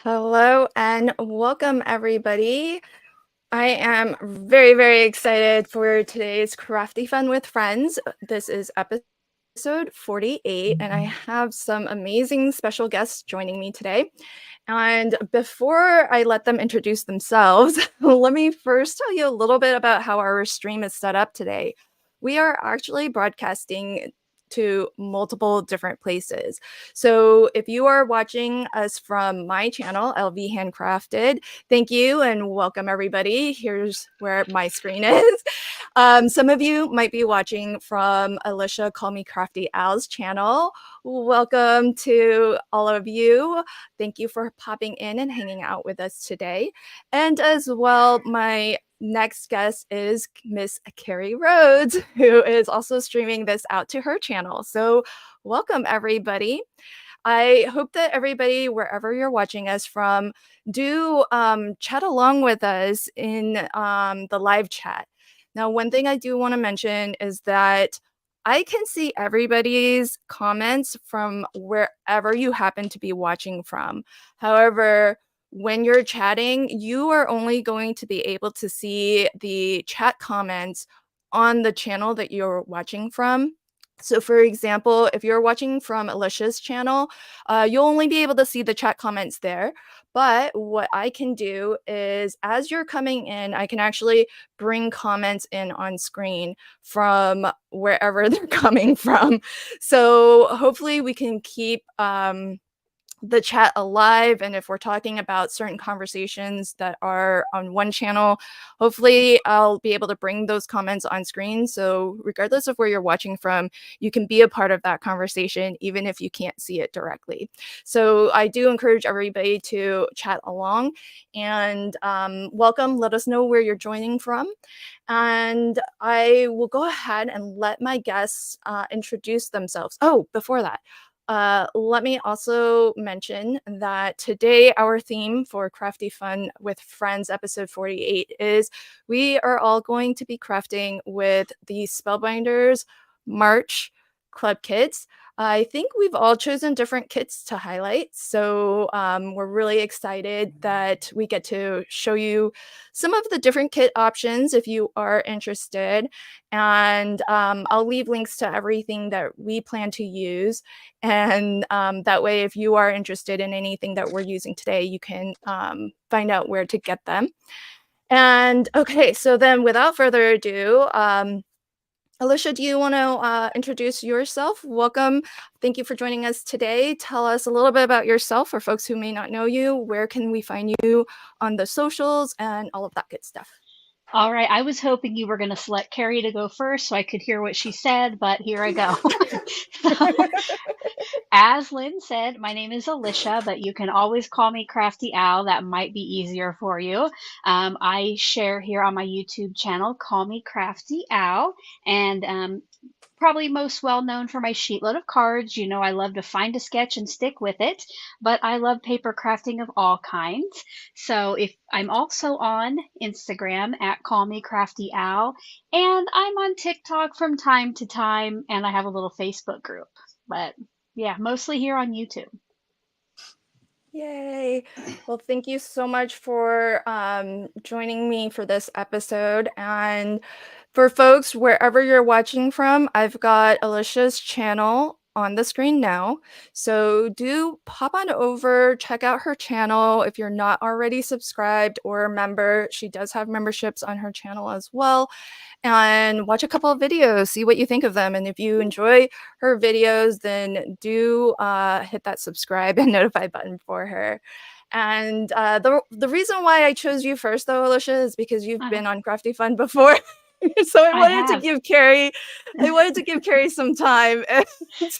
Hello and welcome, everybody. I am very, very excited for today's Crafty Fun with Friends. This is episode 48, and I have some amazing special guests joining me today. And before I let them introduce themselves, let me first tell you a little bit about how our stream is set up today. We are actually broadcasting to multiple different places. So if you are watching us from my channel, LV Handcrafted, thank you and welcome everybody. Here's where my screen is. Some of you might be watching from Alicia Call Me Crafty Al's channel. Welcome to all of you. Thank you for popping in and hanging out with us today. And as well, my next guest is Miss Carrie Rhodes, who is also streaming this out to her channel. So welcome, everybody. I hope that everybody, wherever you're watching us from, do chat along with us in the live chat. Now, one thing I do want to mention is that I can see everybody's comments from wherever you happen to be watching from. However, when you're chatting, you are only going to be able to see the chat comments on the channel that you're watching from. So for example, if you're watching from Alicia's channel, you'll only be able to see the chat comments there. But what I can do is as you're coming in, I can actually bring comments in on screen from wherever they're coming from. So hopefully we can keep the chat alive, and if we're talking about certain conversations that are on one channel, hopefully I'll be able to bring those comments on screen, so regardless of where you're watching from, you can be a part of that conversation even if you can't see it directly. So I do encourage everybody to chat along and welcome. Let us know where you're joining from, and I will go ahead and let my guests introduce themselves. Oh, before that, let me also mention that today our theme for Crafty Fun with Friends episode 48 is we are all going to be crafting with the Spellbinders March Club kits. I think we've all chosen different kits to highlight, so we're really excited that we get to show you some of the different kit options if you are interested, and I'll leave links to everything that we plan to use. And that way, if you are interested in anything that we're using today, you can find out where to get them. And okay, so then without further ado, Alicia, do you want to introduce yourself? Welcome. Thank you for joining us today. Tell us a little bit about yourself for folks who may not know you. Where can we find you on the socials and all of that good stuff? All right, I was hoping you were going to select Carrie to go first so I could hear what she said, but here I go. As Lynn said, my name is Alicia, but you can always call me Crafty Al. That might be easier for you. I share here on my YouTube channel, Call Me Crafty Al, and probably most well known for my sheetload of cards. You know, I love to find a sketch and stick with it, but I love paper crafting of all kinds. So if I'm also on Instagram at Call Me Crafty Owl, and I'm on TikTok from time to time, and I have a little Facebook group. But yeah, mostly here on YouTube. Yay. Well, thank you so much for joining me for this episode. And for folks, wherever you're watching from, I've got Alicia's channel on the screen now. So do pop on over, check out her channel. If you're not already subscribed or a member, she does have memberships on her channel as well. And watch a couple of videos, see what you think of them. And if you enjoy her videos, then do hit that subscribe and notify button for her. And the reason why I chose you first, though, Alicia, is because you've been on Crafty Fun before. So I I wanted to have. give Carrie, some time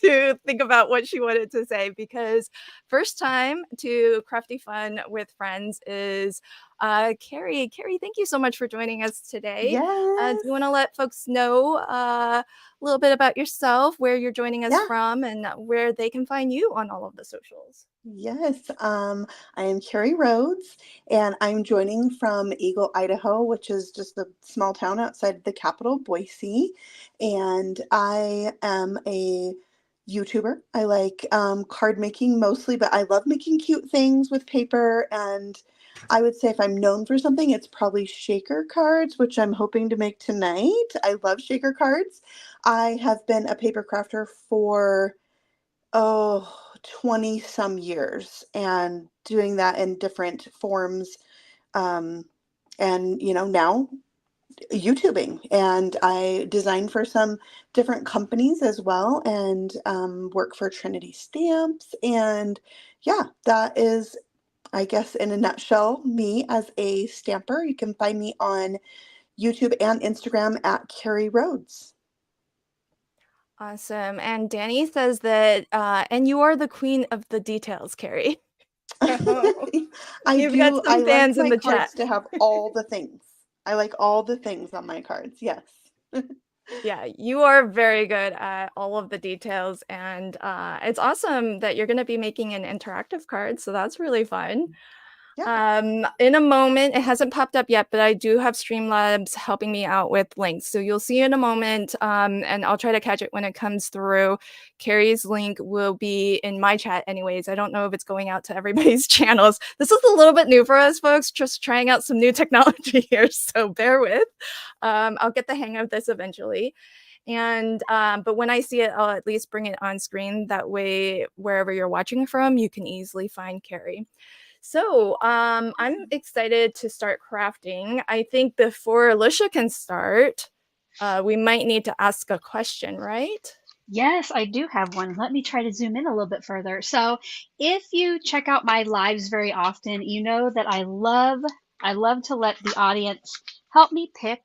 to think about what she wanted to say, because first time to Crafty Fun with Friends is Carrie. Carrie, thank you so much for joining us today. Do Yes. you want to let folks know a little bit about yourself, where you're joining us Yeah. from, and where they can find you on all of the socials? Yes. I am Carrie Rhodes, and I'm joining from Eagle, Idaho, which is just a small town outside the capital, Boise. And I am a YouTuber. I like card making mostly, but I love making cute things with paper. And I would say if I'm known for something, it's probably shaker cards, which I'm hoping to make tonight. I love shaker cards. I have been a paper crafter for, 20 some years and doing that in different forms. And, now YouTubing, and I design for some different companies as well, and work for Trinity Stamps. And yeah, that is, I guess, in a nutshell, me as a stamper. You can find me on YouTube and Instagram at Carrie Rhodes. Awesome. And Danny says that, and you are the queen of the details, Carrie. You've got some I like fans in my the cards chat. to have all the things. I like all the things on my cards. Yes. Yeah, you are very good at all of the details, and it's awesome that you're going to be making an interactive card, so that's really fun. Yeah. In a moment, it hasn't popped up yet, but I do have Streamlabs helping me out with links. So you'll see in a moment, and I'll try to catch it when it comes through. Carrie's link will be in my chat anyways. I don't know if it's going out to everybody's channels. This is a little bit new for us, folks, just trying out some new technology here, so bear with. I'll get the hang of this eventually. And but when I see it, I'll at least bring it on screen. That way, wherever you're watching from, you can easily find Carrie. So I'm excited to start crafting. I think before Alicia can start, we might need to ask a question, right? Yes, I do have one. Let me try to zoom in a little bit further. So if you check out my lives very often, you know that I love to let the audience help me pick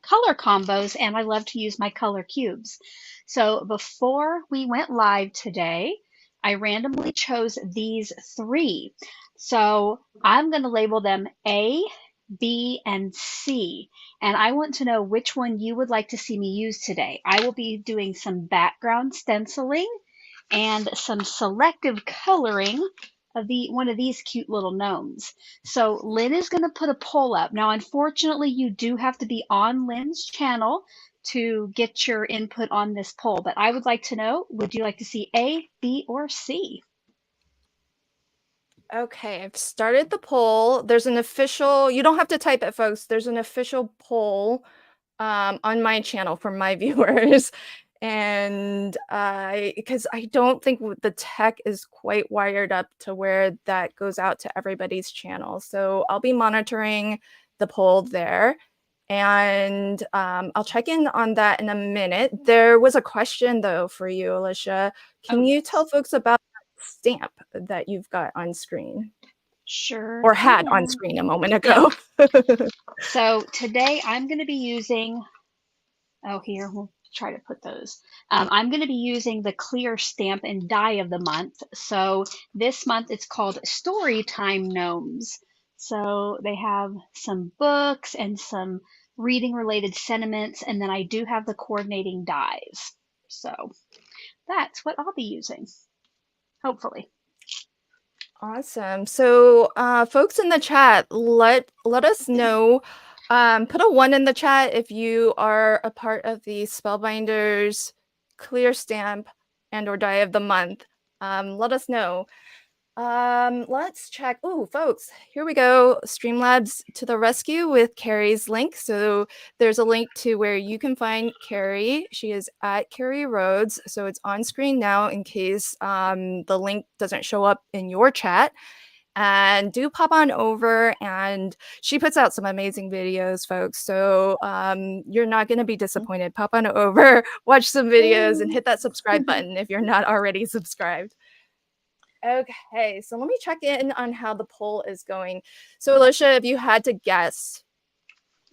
color combos, and I love to use my color cubes. So before we went live today, I randomly chose these 3. So I'm going to label them A, B, and C. And I want to know which one you would like to see me use today. I will be doing some background stenciling and some selective coloring of one of these cute little gnomes. So Lynn is going to put a poll up. Now, unfortunately, you do have to be on Lynn's channel to get your input on this poll. But I would like to know, would you like to see A, B, or C? Okay, I've started the poll. There's an official, you don't have to type it, folks. There's an official poll on my channel for my viewers. And because I don't think the tech is quite wired up to where that goes out to everybody's channel. So I'll be monitoring the poll there. And I'll check in on that in a minute. There was a question, though, for you, Alicia. Can you tell folks about that stamp that you've got on screen? Sure. Or had on screen a moment ago. So today I'm going to be using, here, we'll try to put those. I'm going to be using the clear stamp and die of the month. So this month it's called Storytime Gnomes. So they have some books and some reading related sentiments, and then I do have the coordinating dies. So that's what I'll be using, hopefully. Awesome. So folks in the chat, let us know. Put a 1 in the chat if you are a part of the Spellbinders clear stamp and or die of the month. Let us know. Let's check. Oh, folks, here we go. Streamlabs to the rescue with Carrie's link. So there's a link to where you can find Carrie. She is at Carrie Rhodes. So it's on screen now in case the link doesn't show up in your chat. And do pop on over, and she puts out some amazing videos, folks. So you're not going to be disappointed. Pop on over, watch some videos, and hit that subscribe button if you're not already subscribed. Okay, so let me check in on how the poll is going. So Alicia, if you had to guess,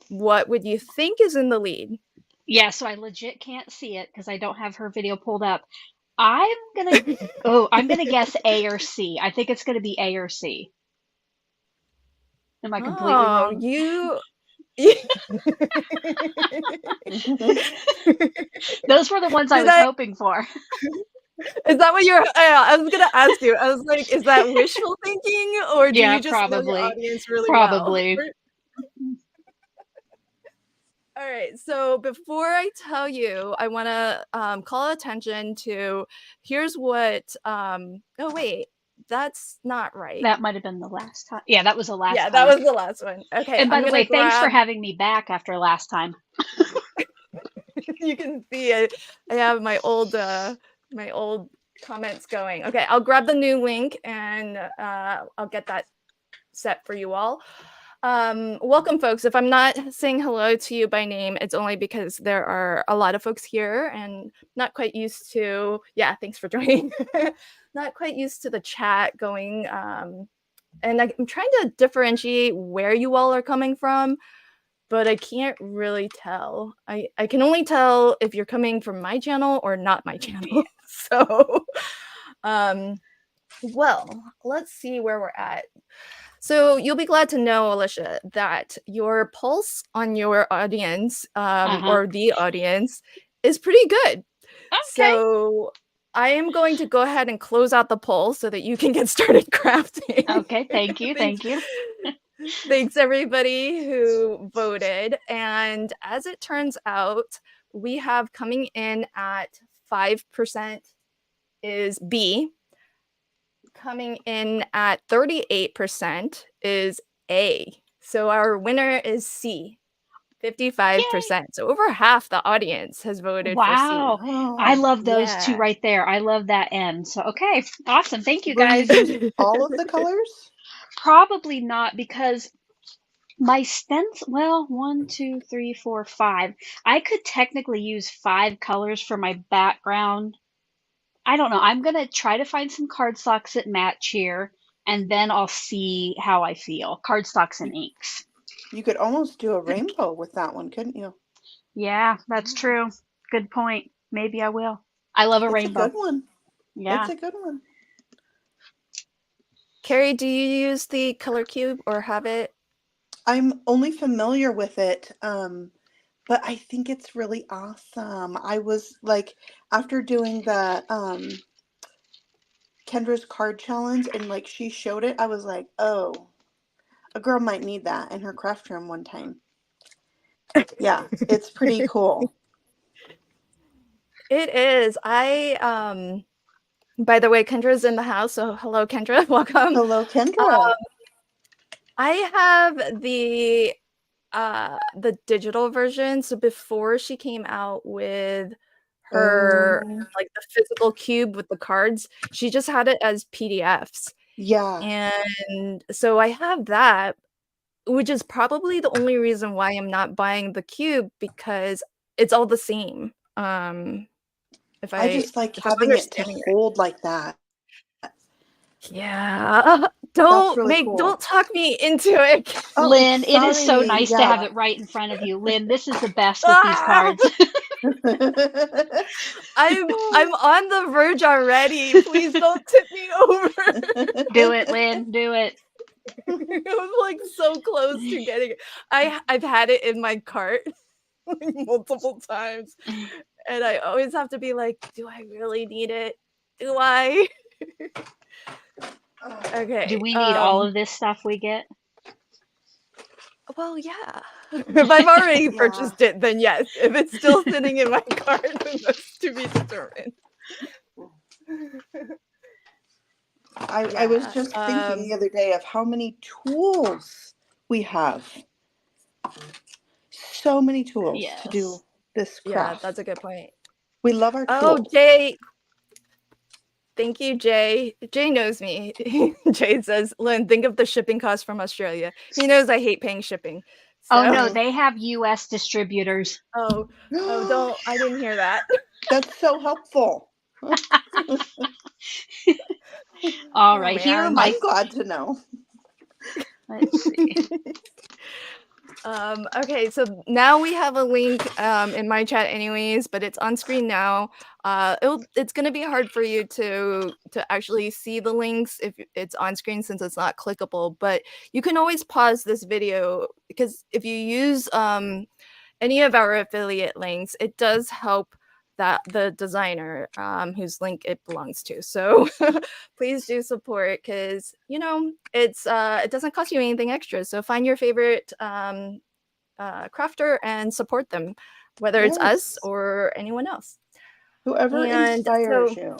what would you think is in the lead? Yeah, so I legit can't see it because I don't have her video pulled up. I'm gonna guess A or C. I think it's gonna be A or C. Am I completely wrong? Those were the ones I was hoping for. Is that what you're? I was gonna ask you. I was like, is that wishful thinking, or do you just know your audience really well? All right, so before I tell you, I want to call attention to here's what oh wait, that's not right. That might have been the last time. Yeah, that was the last Yeah, time. that was the last one. Okay, And by I'm the gonna way, thanks for grab having me back after last time. you can see I have my old comments going. Okay, I'll grab the new link and I'll get that set for you all. Welcome, folks. If I'm not saying hello to you by name, it's only because there are a lot of folks here and not quite used to, yeah, thanks for joining. Not quite used to the chat going. And I'm trying to differentiate where you all are coming from, but I can't really tell. I can only tell if you're coming from my channel or not my channel. So, well, let's see where we're at. So you'll be glad to know, Alicia, that your pulse on your audience or the audience is pretty good. Okay. So I am going to go ahead and close out the poll so that you can get started crafting. Okay, thank you, thank you. Thanks everybody who voted. And as it turns out, we have coming in at 5% is B. Coming in at 38% is A. So our winner is C, 55%. Yay. So over half the audience has voted for C. Wow. I love those two right there. I love that end. So, okay, awesome. Thank you, guys. Will you use all of the colors? Probably not, because my stencil, well, 1, 2, 3, 4, 5. I could technically use 5 colors for my background. I don't know. I'm going to try to find some cardstocks that match here, and then I'll see how I feel. Cardstocks and inks. You could almost do a rainbow with that one, couldn't you? Yeah, that's true. Good point. Maybe I will. I love a rainbow. It's a good one. Yeah. It's a good one. Carrie, do you use the color cube or have it? I'm only familiar with it, but I think it's really awesome. I was like, after doing the Kendra's card challenge and like she showed it, I was like, oh, a girl might need that in her craft room one time. Yeah, it's pretty cool. It is. By the way, Kendra's in the house, so hello, Kendra. Welcome. Hello, Kendra. I have the digital version. So before she came out with her like the physical cube with the cards, she just had it as PDFs. Yeah. And so I have that, which is probably the only reason why I'm not buying the cube, because it's all the same. If I just like having it to hold like that. Yeah. Don't really cool. Don't talk me into it. Oh, Lynn, it is so nice to have it right in front of you. Lynn, this is the best with these cards. I'm on the verge already. Please don't tip me over. Do it, Lynn. Do it. I was like so close to getting it. I've had it in my cart like multiple times. And I always have to be like, do I really need it? Do I? Okay. Do we need all of this stuff we get? Well, yeah. If I've already purchased it, then yes. If it's still sitting in my cart, then that's to be determined. I was just thinking the other day of how many tools we have. So many tools to do this craft. Yeah, that's a good point. We love our tools. Oh, Jay. Thank you, Jay. Jay knows me. Jay says, Lynn, think of the shipping cost from Australia. He knows I hate paying shipping. So. Oh, no, they have U.S. distributors. Oh, don't. I didn't hear that. That's so helpful. All right, here are my... I'm glad to know. Let's see. Okay, so now we have a link in my chat anyways, but it's on screen now. It's going to be hard for you to actually see the links if it's on screen, since it's not clickable, but you can always pause this video, because if you use any of our affiliate links, it does help the designer whose link it belongs to. So please do support, because it's it doesn't cost you anything extra. So find your favorite crafter and support them, whether it's us or anyone else. Whoever And inspires so, you.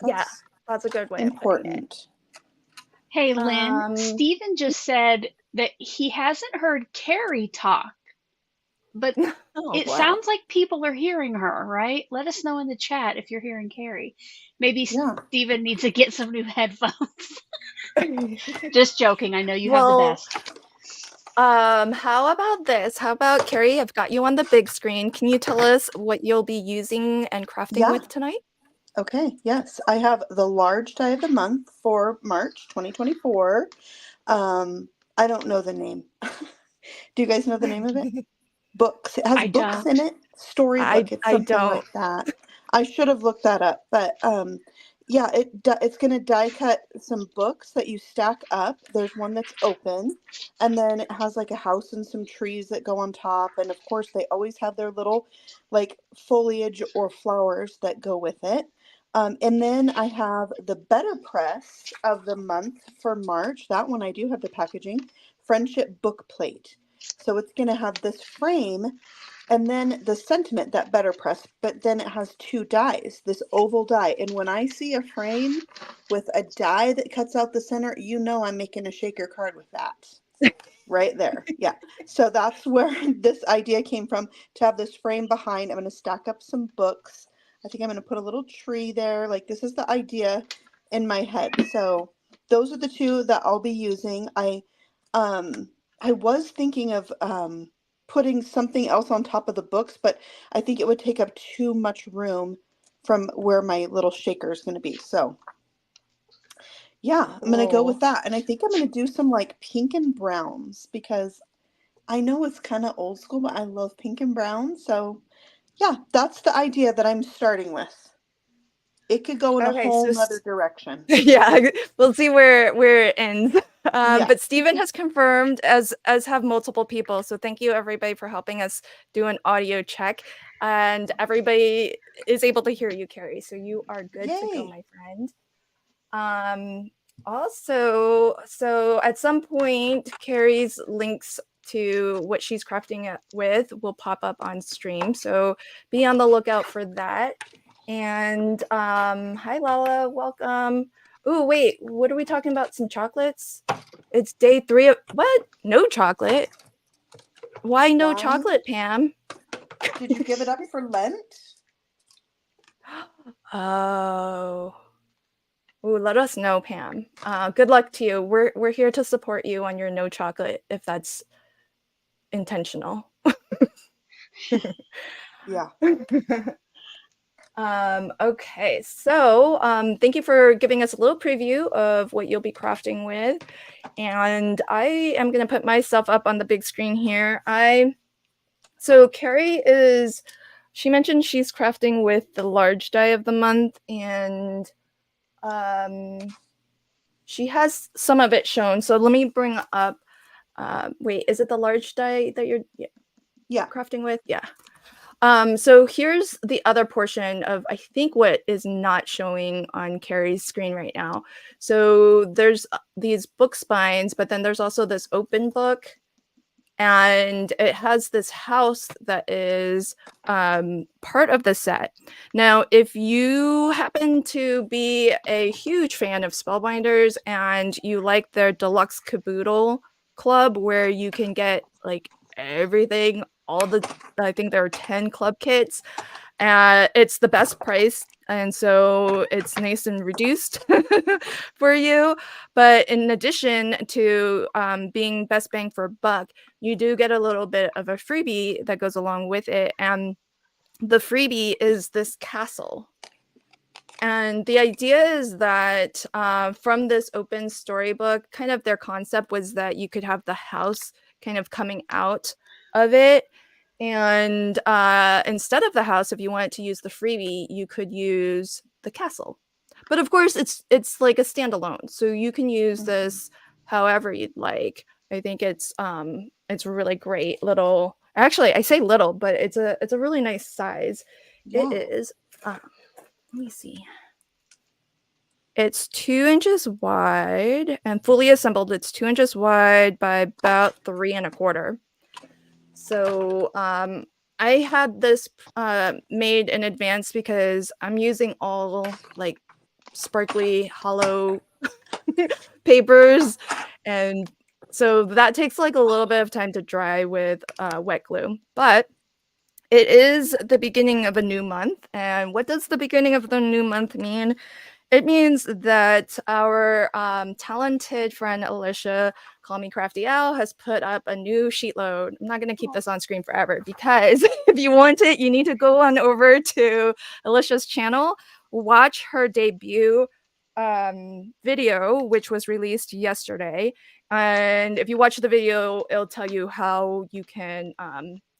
yeah, That's that's a good way of putting it. important. Hey, Lynn, Stephen just said that he hasn't heard Carrie talk, but it sounds like people are hearing her, right? Let us know in the chat if you're hearing Carrie. Maybe Stephen needs to get some new headphones. Just joking. I know you have the best. How about this? How about, Carrie, I've got you on the big screen. Can you tell us what you'll be using and crafting with tonight? Okay, yes. I have the large die of the month for March 2024. I don't know the name. Do you guys know the name of it? Books. It has books in it. Storybook. It's something like that. I should have looked that up, but yeah, it's going to die cut some books that you stack up. There's one that's open, and then it has like a house and some trees that go on top, and of course they always have their little like foliage or flowers that go with it. And then I have the Better Press of the month for March. That one I do have the packaging. Friendship book plate. So it's going to have this frame and then the sentiment, that Better Press, but then it has two dies, this oval die. And when I see a frame with a die that cuts out the center, you know I'm making a shaker card with that. Right there. Yeah. So that's where this idea came from, to have this frame behind. I'm going to stack up some books. I think I'm going to put a little tree there. Like, this is the idea in my head. So those are the two that I'll be using. I was thinking of putting something else on top of the books, but I think it would take up too much room from where my little shaker is going to be. So yeah, I'm going to go with that. And I think I'm going to do some like pink and browns, because I know it's kind of old school, but I love pink and brown. So yeah, that's the idea that I'm starting with. It could go in a whole nother direction. Yeah, we'll see where it ends. But Stephen has confirmed, as have multiple people. So thank you everybody for helping us do an audio check. And everybody is able to hear you, Carrie. So you are good to go, my friend. Also, so at some point, Carrie's links to what she's crafting with will pop up on stream. So be on the lookout for that. And hi Lala, welcome. Oh wait, what are we talking about? Some chocolates? It's day 3 of what? No chocolate? Why no chocolate, Pam? Did you give it up for Lent? Oh. Ooh, let us know, Pam. Good luck to you. We're here to support you on your no chocolate if that's intentional. Yeah. Okay, so thank you for giving us a little preview of what you'll be crafting with. And I am going to put myself up on the big screen here. So Carrie she mentioned she's crafting with the large die of the month, and she has some of it shown. So let me bring up, wait, is it the large die that you're crafting with? Yeah. So here's the other portion of, I think, what is not showing on Carrie's screen right now. So there's these book spines, but then there's also this open book, and it has this house that is part of the set. Now, if you happen to be a huge fan of Spellbinders and you like their deluxe caboodle club, where you can get like everything, I think there are 10 club kits. It's the best price, and so it's nice and reduced for you. But in addition to being best bang for buck, you do get a little bit of a freebie that goes along with it. And the freebie is this castle. And the idea is that from this open storybook, kind of their concept was that you could have the house kind of coming out of it. And instead of the house, if you wanted to use the freebie, you could use the castle. But of course, it's like a standalone, so you can use this however you'd like. I think it's really great little. Actually, I say little, but it's a really nice size. Yeah. It is. Let me see. It's 2 inches wide and fully assembled. It's 2 inches wide by about 3 1/4. So I had this made in advance because I'm using all like sparkly hollow papers, and so that takes like a little bit of time to dry with wet glue. But it is the beginning of a new month, and what does the beginning of the new month mean? It means that our talented friend Alicia, Call Me Crafty Owl, has put up a new SheetLoad. I'm not going to keep this on screen forever because if you want it, you need to go on over to Alicia's channel, watch her debut video, which was released yesterday. And if you watch the video, it'll tell you how you can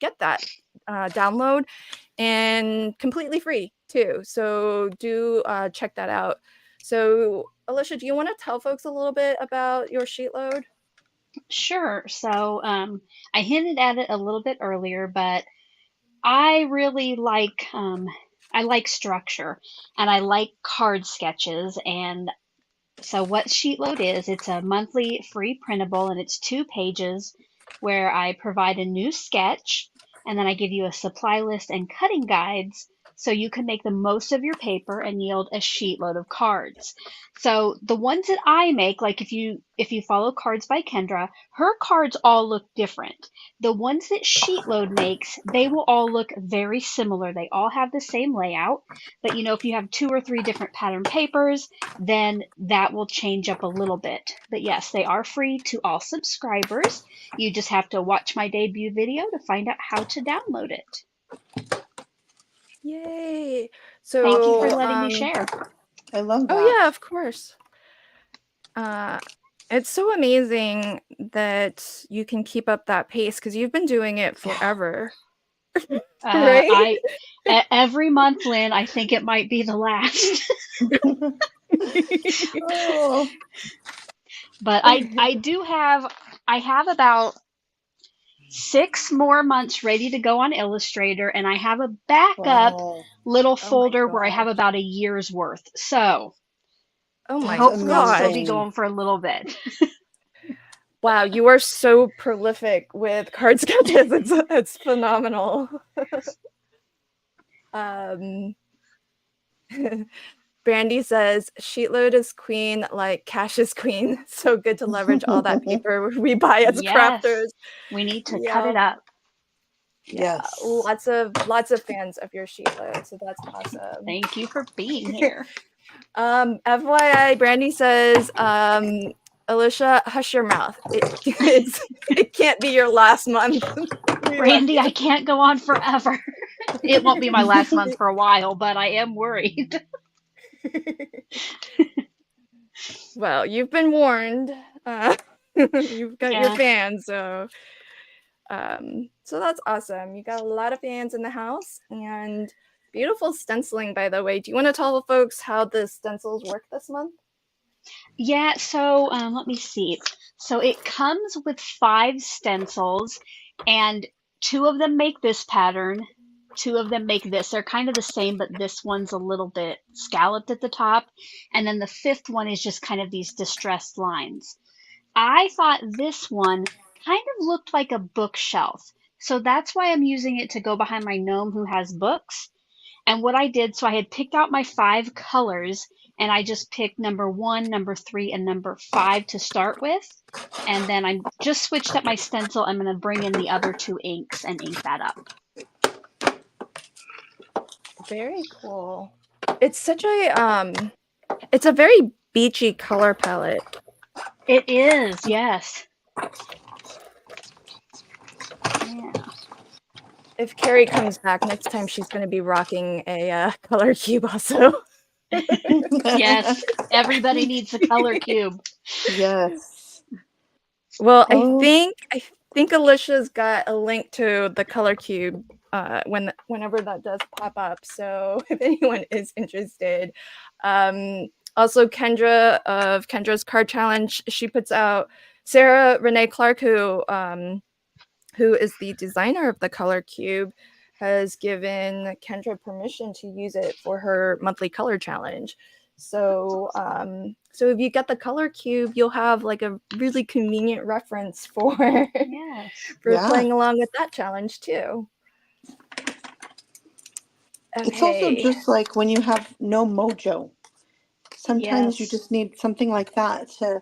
get that download, and completely free too. So do check that out. So Alicia, do you want to tell folks a little bit about your SheetLoad? Sure. So I hinted at it a little bit earlier, but I really like I like structure and I like card sketches. And so what SheetLoad is, it's a monthly free printable, and it's 2 pages where I provide a new sketch, and then I give you a supply list and cutting guides so you can make the most of your paper and yield a SheetLoad of cards. So the ones that I make, like if you follow Cards by Kendra, her cards all look different. The ones that SheetLoad makes, they will all look very similar. They all have the same layout, but if you have 2 or 3 different pattern papers, then that will change up a little bit. But yes, they are free to all subscribers. You just have to watch my debut video to find out how to download it. Yay! So thank you for letting me share. I love that. Oh yeah, of course. It's so amazing that you can keep up that pace because you've been doing it forever. Right? Every month, Lynn, I think it might be the last. Oh. But I have about 6 more months ready to go on Illustrator, and I have a backup little folder where I have about a year's worth. So oh my hopefully I'll still god, be going for a little bit. wow, you are so prolific with card sketches. It's phenomenal. Brandy says, SheetLoad is queen like cash is queen. So good to leverage all that paper we buy as crafters. We need to cut it up. Yes. Lots of fans of your SheetLoad, so that's awesome. Thank you for being here. FYI, Brandy says, Alicia, hush your mouth. It can't be your last month. Brandy, I can't go on forever. It won't be my last month for a while, but I am worried. Well, you've been warned. You've got your fans, so that's awesome. You got a lot of fans in the house, and beautiful stenciling, by the way. Do you want to tell the folks how the stencils work this month? Yeah, so let me see. So it comes with 5 stencils, and 2 of them make this pattern. 2 of them make this. They're kind of the same, but this one's a little bit scalloped at the top. And then the 5th one is just kind of these distressed lines. I thought this one kind of looked like a bookshelf. So that's why I'm using it to go behind my gnome who has books. And what I did, so I had picked out my 5 colors, and I just picked number 1, number 3, and number 5 to start with. And then I just switched up my stencil. I'm going to bring in the other 2 inks and ink that up. Very cool. It's such a it's a very beachy color palette. It is, yes. Yeah. If Carrie comes back next time, she's going to be rocking a color cube also. Yes, everybody needs a color cube. Yes. Well, I think Alicia's got a link to the color cube whenever that does pop up. So if anyone is interested. Also, Kendra of Kendra's Card Challenge, she puts out Sarah Renee Clark, who is the designer of the color cube, has given Kendra permission to use it for her monthly color challenge. So so if you get the color cube, you'll have like a really convenient reference for Yes. for Yeah. playing along with that challenge too. It's also Okay. just like when you have no mojo. Sometimes you Yes. just need something like that to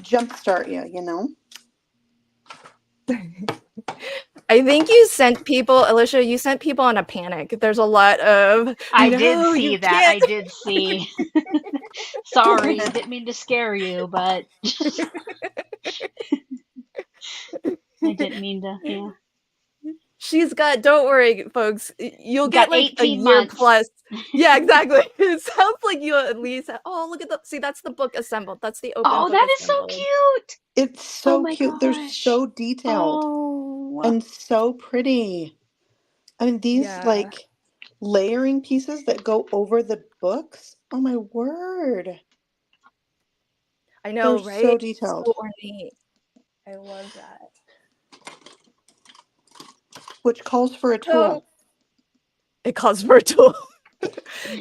jumpstart you, you know? I think you sent people, Alicia, you sent people on a panic. There's a lot of, I no, did see you that. can't. I did see. Sorry, didn't mean to scare you, but I didn't mean to. Yeah. She's got, don't worry, folks. You'll Got get like a 18 year months. plus. Yeah, exactly. It sounds like you at least, oh, look at the, see, that's the book assembled. That's the open Oh, book that is so assembled. cute. It's Oh so my cute. They're gosh. so detailed Oh. and so pretty. I mean, these Yeah. like layering pieces that go over the books. Oh my word. I know, They're right? so So detailed. ornate. I love that. Which calls for a So tool. it calls for a tool.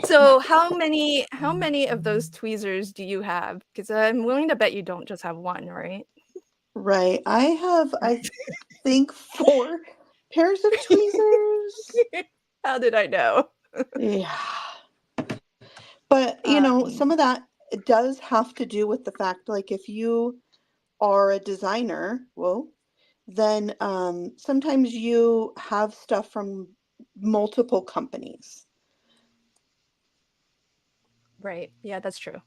So how many of those tweezers do you have? Because I'm willing to bet you don't just have one, right? Right. I have, I think, 4 pairs of tweezers. How did I know? Yeah. But, you know, some of that it does have to do with the fact, like, if you are a designer, well, then sometimes you have stuff from multiple companies. Right. Yeah, that's true.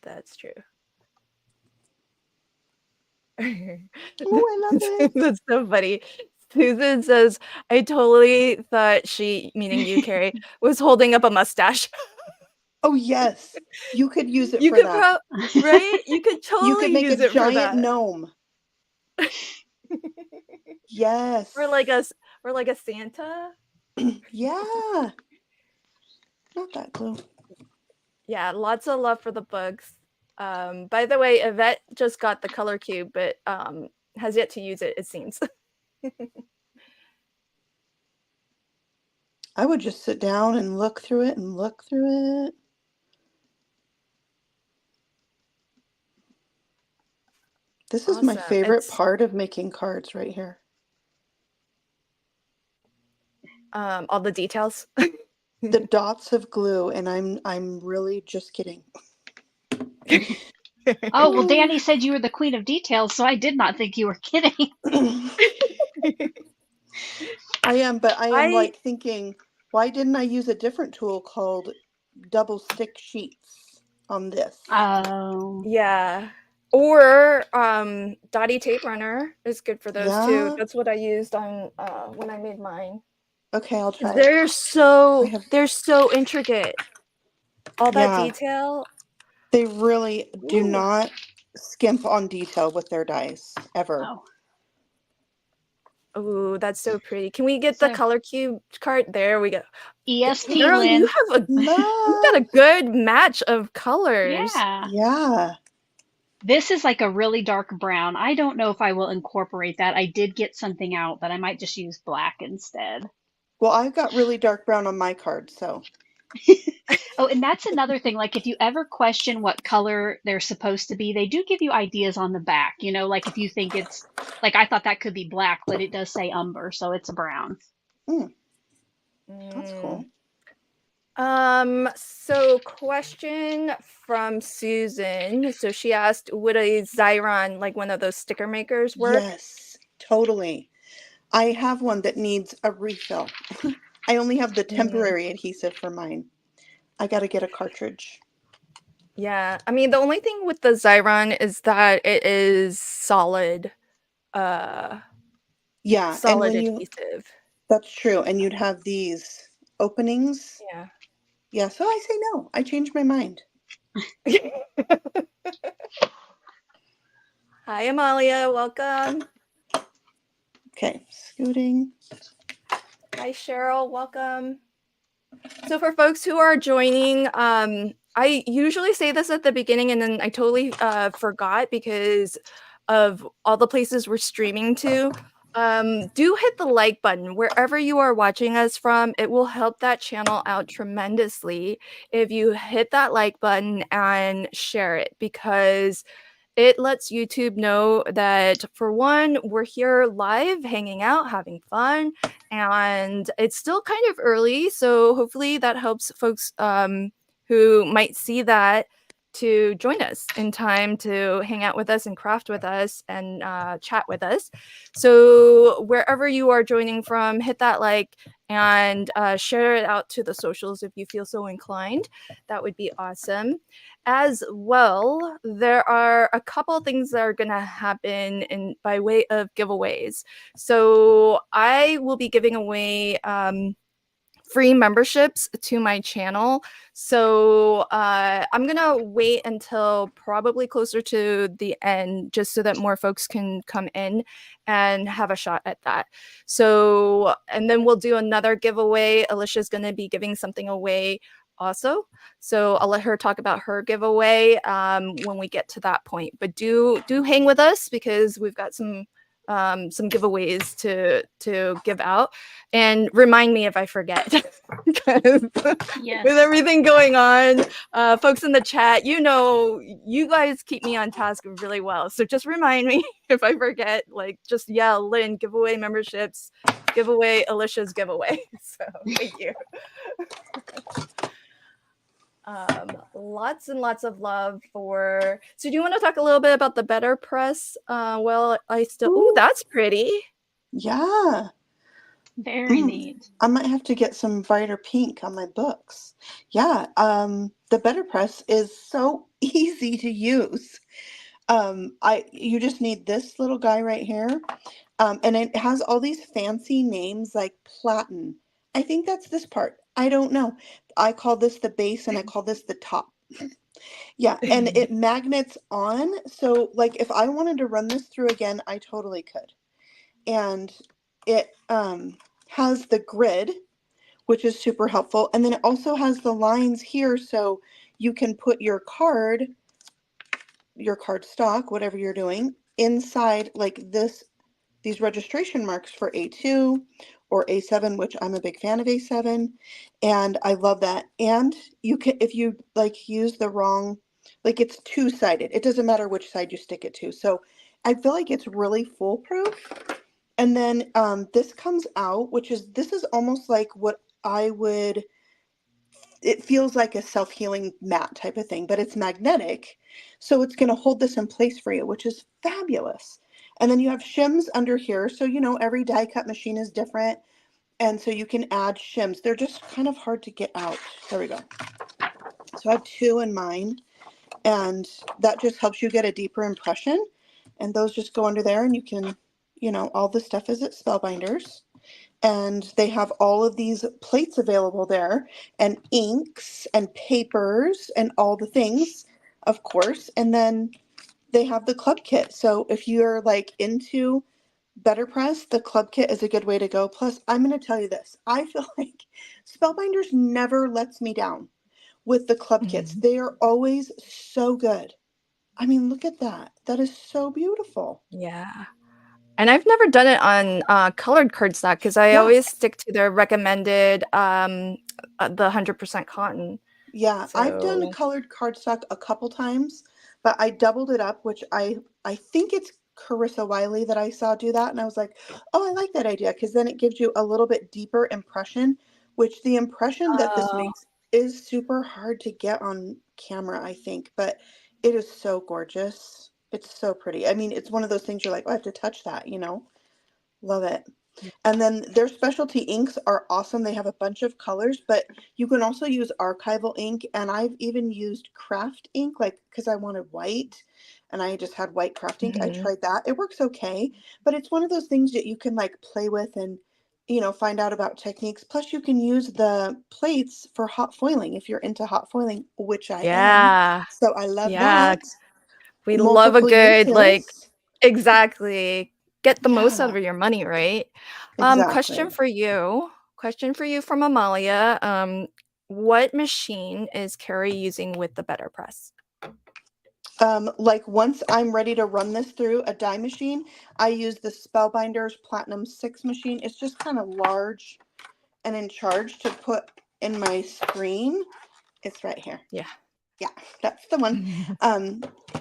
That's true. Oh, I love it. That's so funny. Susan says, I totally thought she, meaning you, Carrie, was holding up a mustache. Oh, yes. You could use it You for could that. right? You could You totally could make use a it for giant that. gnome. Yes. Or like a Santa. Yeah. Not that glue. Yeah, lots of love for the books. By the way, Yvette just got the color cube, but has yet to use it, it seems. I would just sit down and look through it and look through it. This is my Awesome. favorite part of making cards right here. All the details. The dots of glue, and I'm really just kidding. Oh, well, Danny said you were the queen of details, so I did not think you were kidding. I am, but I am like thinking, why didn't I use a different tool called double stick sheets on this? Oh. Yeah. Or Dottie Tape Runner is good for those too. Yeah. That's what I used on when I made mine. Okay, I'll try it. They're so intricate. All that Yeah. detail. They really do Ooh. not skimp on detail with their dies ever. Oh. Oh, that's so pretty. Can we get the color cube card? There we go. ESP, Girl, Lynn. you got a good match of colors. Yeah. Yeah. This is like a really dark brown. I don't know if I will incorporate that. I did get something out, but I might just use black instead. Well, I've got really dark brown on my card, so. Oh, and that's another thing. Like, if you ever question what color they're supposed to be, they do give you ideas on the back. You know, like if you think it's, like I thought that could be black, but it does say umber, so it's a brown. That's cool. So question from Susan. So she asked, would a Xyron, like one of those sticker makers, work? Yes, totally. I have one that needs a refill. I only have the temporary adhesive for mine. I got to get a cartridge. Yeah, I mean, the only thing with the Xyron is that it is solid. Yeah, solid and adhesive. That's true. And you'd have these openings. Yeah. Yeah, so I say no. I changed my mind. Hi, Amalia. Welcome. Okay, scooting. Hi, Cheryl. Welcome. So for folks who are joining, I usually say this at the beginning and then I totally forgot because of all the places we're streaming to. do hit the like button wherever you are watching us from. It will help that channel out tremendously if you hit that like button and share it, because it lets YouTube know that, for one, we're here live, hanging out, having fun, and it's still kind of early, so hopefully that helps folks who might see that to join us in time to hang out with us and craft with us and chat with us. So wherever you are joining from, hit that like and share it out to the socials if you feel so inclined. That would be awesome. As well, there are a couple things that are going to happen by way of giveaways. So I will be giving away free memberships to my channel. So I'm gonna wait until probably closer to the end, just so that more folks can come in and have a shot at that. So, and then we'll do another giveaway. Alicia's gonna be giving something away also. So I'll let her talk about her giveaway when we get to that point. But do hang with us, because we've got some giveaways to give out, and remind me if I forget. Yes. With everything going on, folks in the chat, you guys keep me on task really well, so just remind me if I forget. Like, just yell, Lynn, giveaway memberships, giveaway Alicia's giveaway. So thank you. Lots and lots of love for. So do you want to talk a little bit about the Better Press? Well, ooh, that's pretty. Yeah. Very neat. I might have to get some brighter pink on my books. Yeah. The Better Press is so easy to use. You just need this little guy right here. And it has all these fancy names like platen. I think that's this part. I don't know. I call this the base and I call this the top. Yeah, and it magnets on. So like if I wanted to run this through again, I totally could. And it has the grid, which is super helpful. And then it also has the lines here, so you can put your card stock, whatever you're doing, inside like these registration marks for A2 or A7, which I'm a big fan of A7, and I love that. And you can, if you like use the wrong, like it's two-sided, it doesn't matter which side you stick it to. So I feel like it's really foolproof. And then this comes out, this is almost like what it feels like a self-healing mat type of thing, but it's magnetic. So it's going to hold this in place for you, which is fabulous. And then you have shims under here. So, every die cut machine is different. And so you can add shims. They're just kind of hard to get out. There we go. So I have 2 in mine, and that just helps you get a deeper impression. And those just go under there, and you can, all the stuff is at Spellbinders. And they have all of these plates available there, and inks and papers and all the things, of course. And then they have the club kit. So if you're like into Better Press, the club kit is a good way to go. Plus, I'm going to tell you this. I feel like Spellbinders never lets me down with the club kits. They are always so good. I mean, look at that. That is so beautiful. Yeah. And I've never done it on colored cardstock, because I always stick to their recommended the 100% cotton. Yeah, I've done colored cardstock a couple times, but I doubled it up, which I think it's Carissa Wiley that I saw do that, and I was like, oh, I like that idea, because then it gives you a little bit deeper impression, which the impression that this makes is super hard to get on camera, I think, but it is so gorgeous. It's so pretty. I mean, it's one of those things you're like, oh, I have to touch that, Love it. And then their specialty inks are awesome. They have a bunch of colors, but you can also use archival ink. And I've even used craft ink, like, because I wanted white and I just had white craft ink. I tried that. It works okay, but it's one of those things that you can like play with and, find out about techniques. Plus you can use the plates for hot foiling if you're into hot foiling, which I am. So I love that. We love a Multiple good, uses. exactly. Get the most out of your money, right? Exactly. Question for you from Amalia. What machine is Carrie using with the Better Press? Like once I'm ready to run this through a die machine, I use the Spellbinders Platinum 6 machine. It's just kind of large and in charge to put in my screen. It's right here. Yeah. Yeah, that's the one.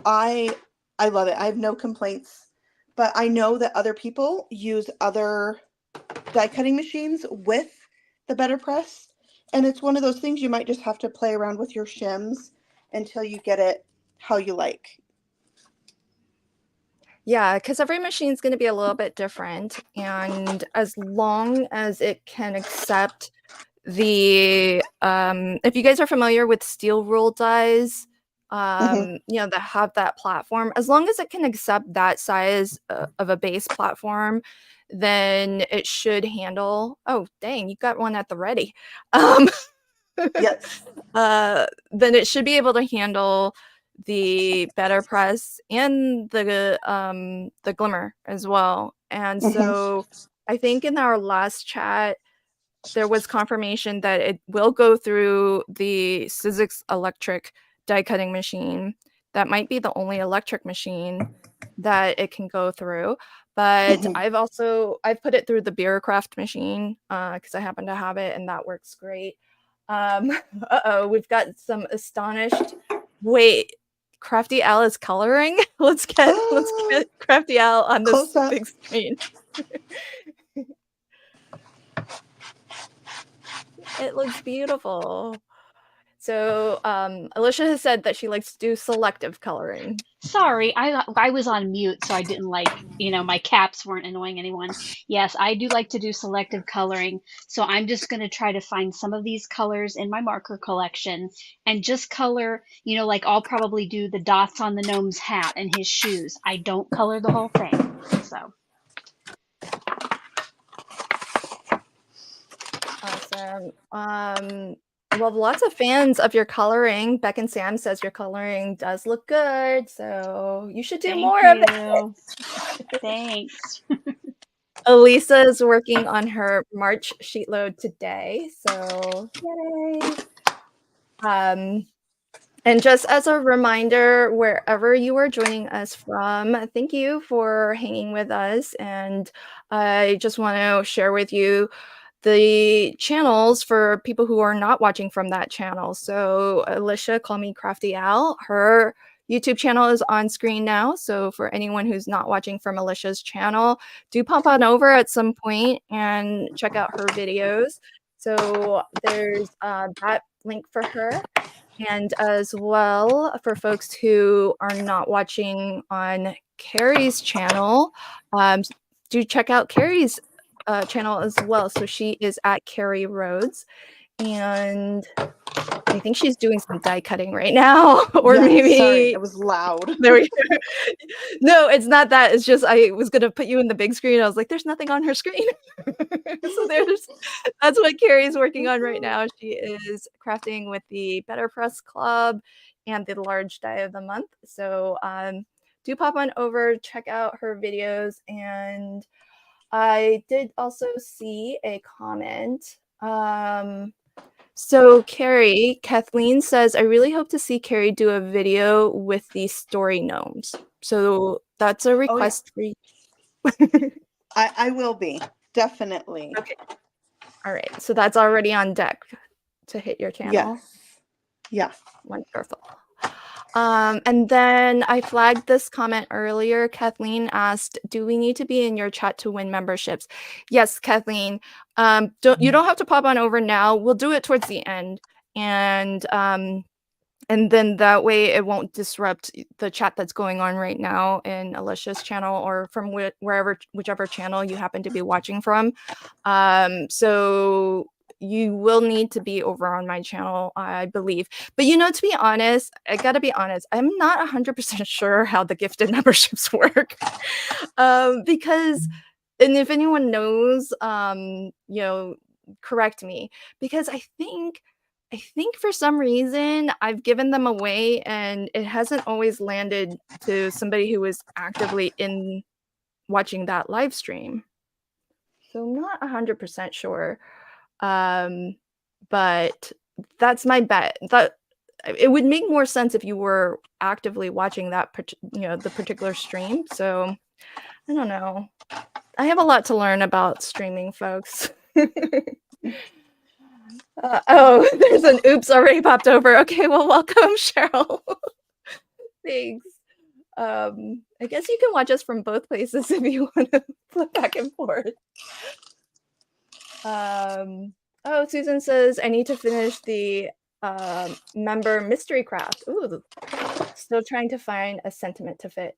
I love it. I have no complaints, but I know that other people use other die cutting machines with the Better Press, and it's one of those things you might just have to play around with your shims until you get it how you like. Yeah, because every machine is going to be a little bit different, and as long as it can accept the if you guys are familiar with steel rule dies, you know, that have that platform, as long as it can accept that size of a base platform, then it should handle. Oh dang, you got one at the ready. Yes. Then it should be able to handle the Better Press and the Glimmer as well. And so I think in our last chat there was confirmation that it will go through the Sizzix electric die cutting machine. That might be the only electric machine that it can go through. But I've put it through the Beercraft machine because I happen to have it and that works great. Uh-oh, we've got some astonished. Wait, Crafty Al is coloring? Let's get Crafty Al on this big screen. It looks beautiful. So Alicia has said that she likes to do selective coloring. Sorry, I was on mute, so I didn't my caps weren't annoying anyone. Yes, I do like to do selective coloring, so I'm just going to try to find some of these colors in my marker collection and just color, like I'll probably do the dots on the gnome's hat and his shoes. I don't color the whole thing, so. Awesome. Well, lots of fans of your coloring. Beck and Sam says your coloring does look good, so you should do more of it. Thanks. Elisa is working on her March sheet load today, so yay. And just as a reminder, wherever you are joining us from, thank you for hanging with us. And I just want to share with you the channels for people who are not watching from that channel. So Alicia, call me Crafty Al. Her YouTube channel is on screen now. So for anyone who's not watching from Alicia's channel, do pop on over at some point and check out her videos. So there's that link for her. And as well, for folks who are not watching on Carrie's channel, do check out Carrie's channel as well. So she is at Carrie Rhodes, and I think she's doing some die cutting right now, or maybe sorry, it was loud. There we go. No, it's not that. It's just I was gonna put you in the big screen. I was like, there's nothing on her screen. So that's what Carrie's working on right now. She is crafting with the Better Press Club and the Large Die of the Month. So do pop on over, check out her videos. And I did also see a comment. So Carrie, Kathleen says, I really hope to see Carrie do a video with the story gnomes. So that's a request for you. I will be, definitely. Okay. All right. So that's already on deck to hit your channel. Yes. Yes. Wonderful. And then I flagged this comment earlier. Kathleen asked, do we need to be in your chat to win memberships? Yes, Kathleen. You don't have to pop on over now. We'll do it towards the end. And then that way it won't disrupt the chat that's going on right now in Alicia's channel or from whichever channel you happen to be watching from. So you will need to be over on my channel, I believe. But to be honest, I gotta be honest, I'm not 100% sure how the gifted memberships work. Because, and if anyone knows, correct me, because I think for some reason I've given them away and it hasn't always landed to somebody who is actively in watching that live stream. So I'm not 100% sure. But that's my bet. it would make more sense if you were actively watching that, the particular stream. So I don't know. I have a lot to learn about streaming, folks. Oh, there's an oops already popped over. Okay, well, welcome, Cheryl. Thanks. I guess you can watch us from both places if you want to flip back and forth. Oh, Susan says, I need to finish the member mystery craft. Ooh, still trying to find a sentiment to fit.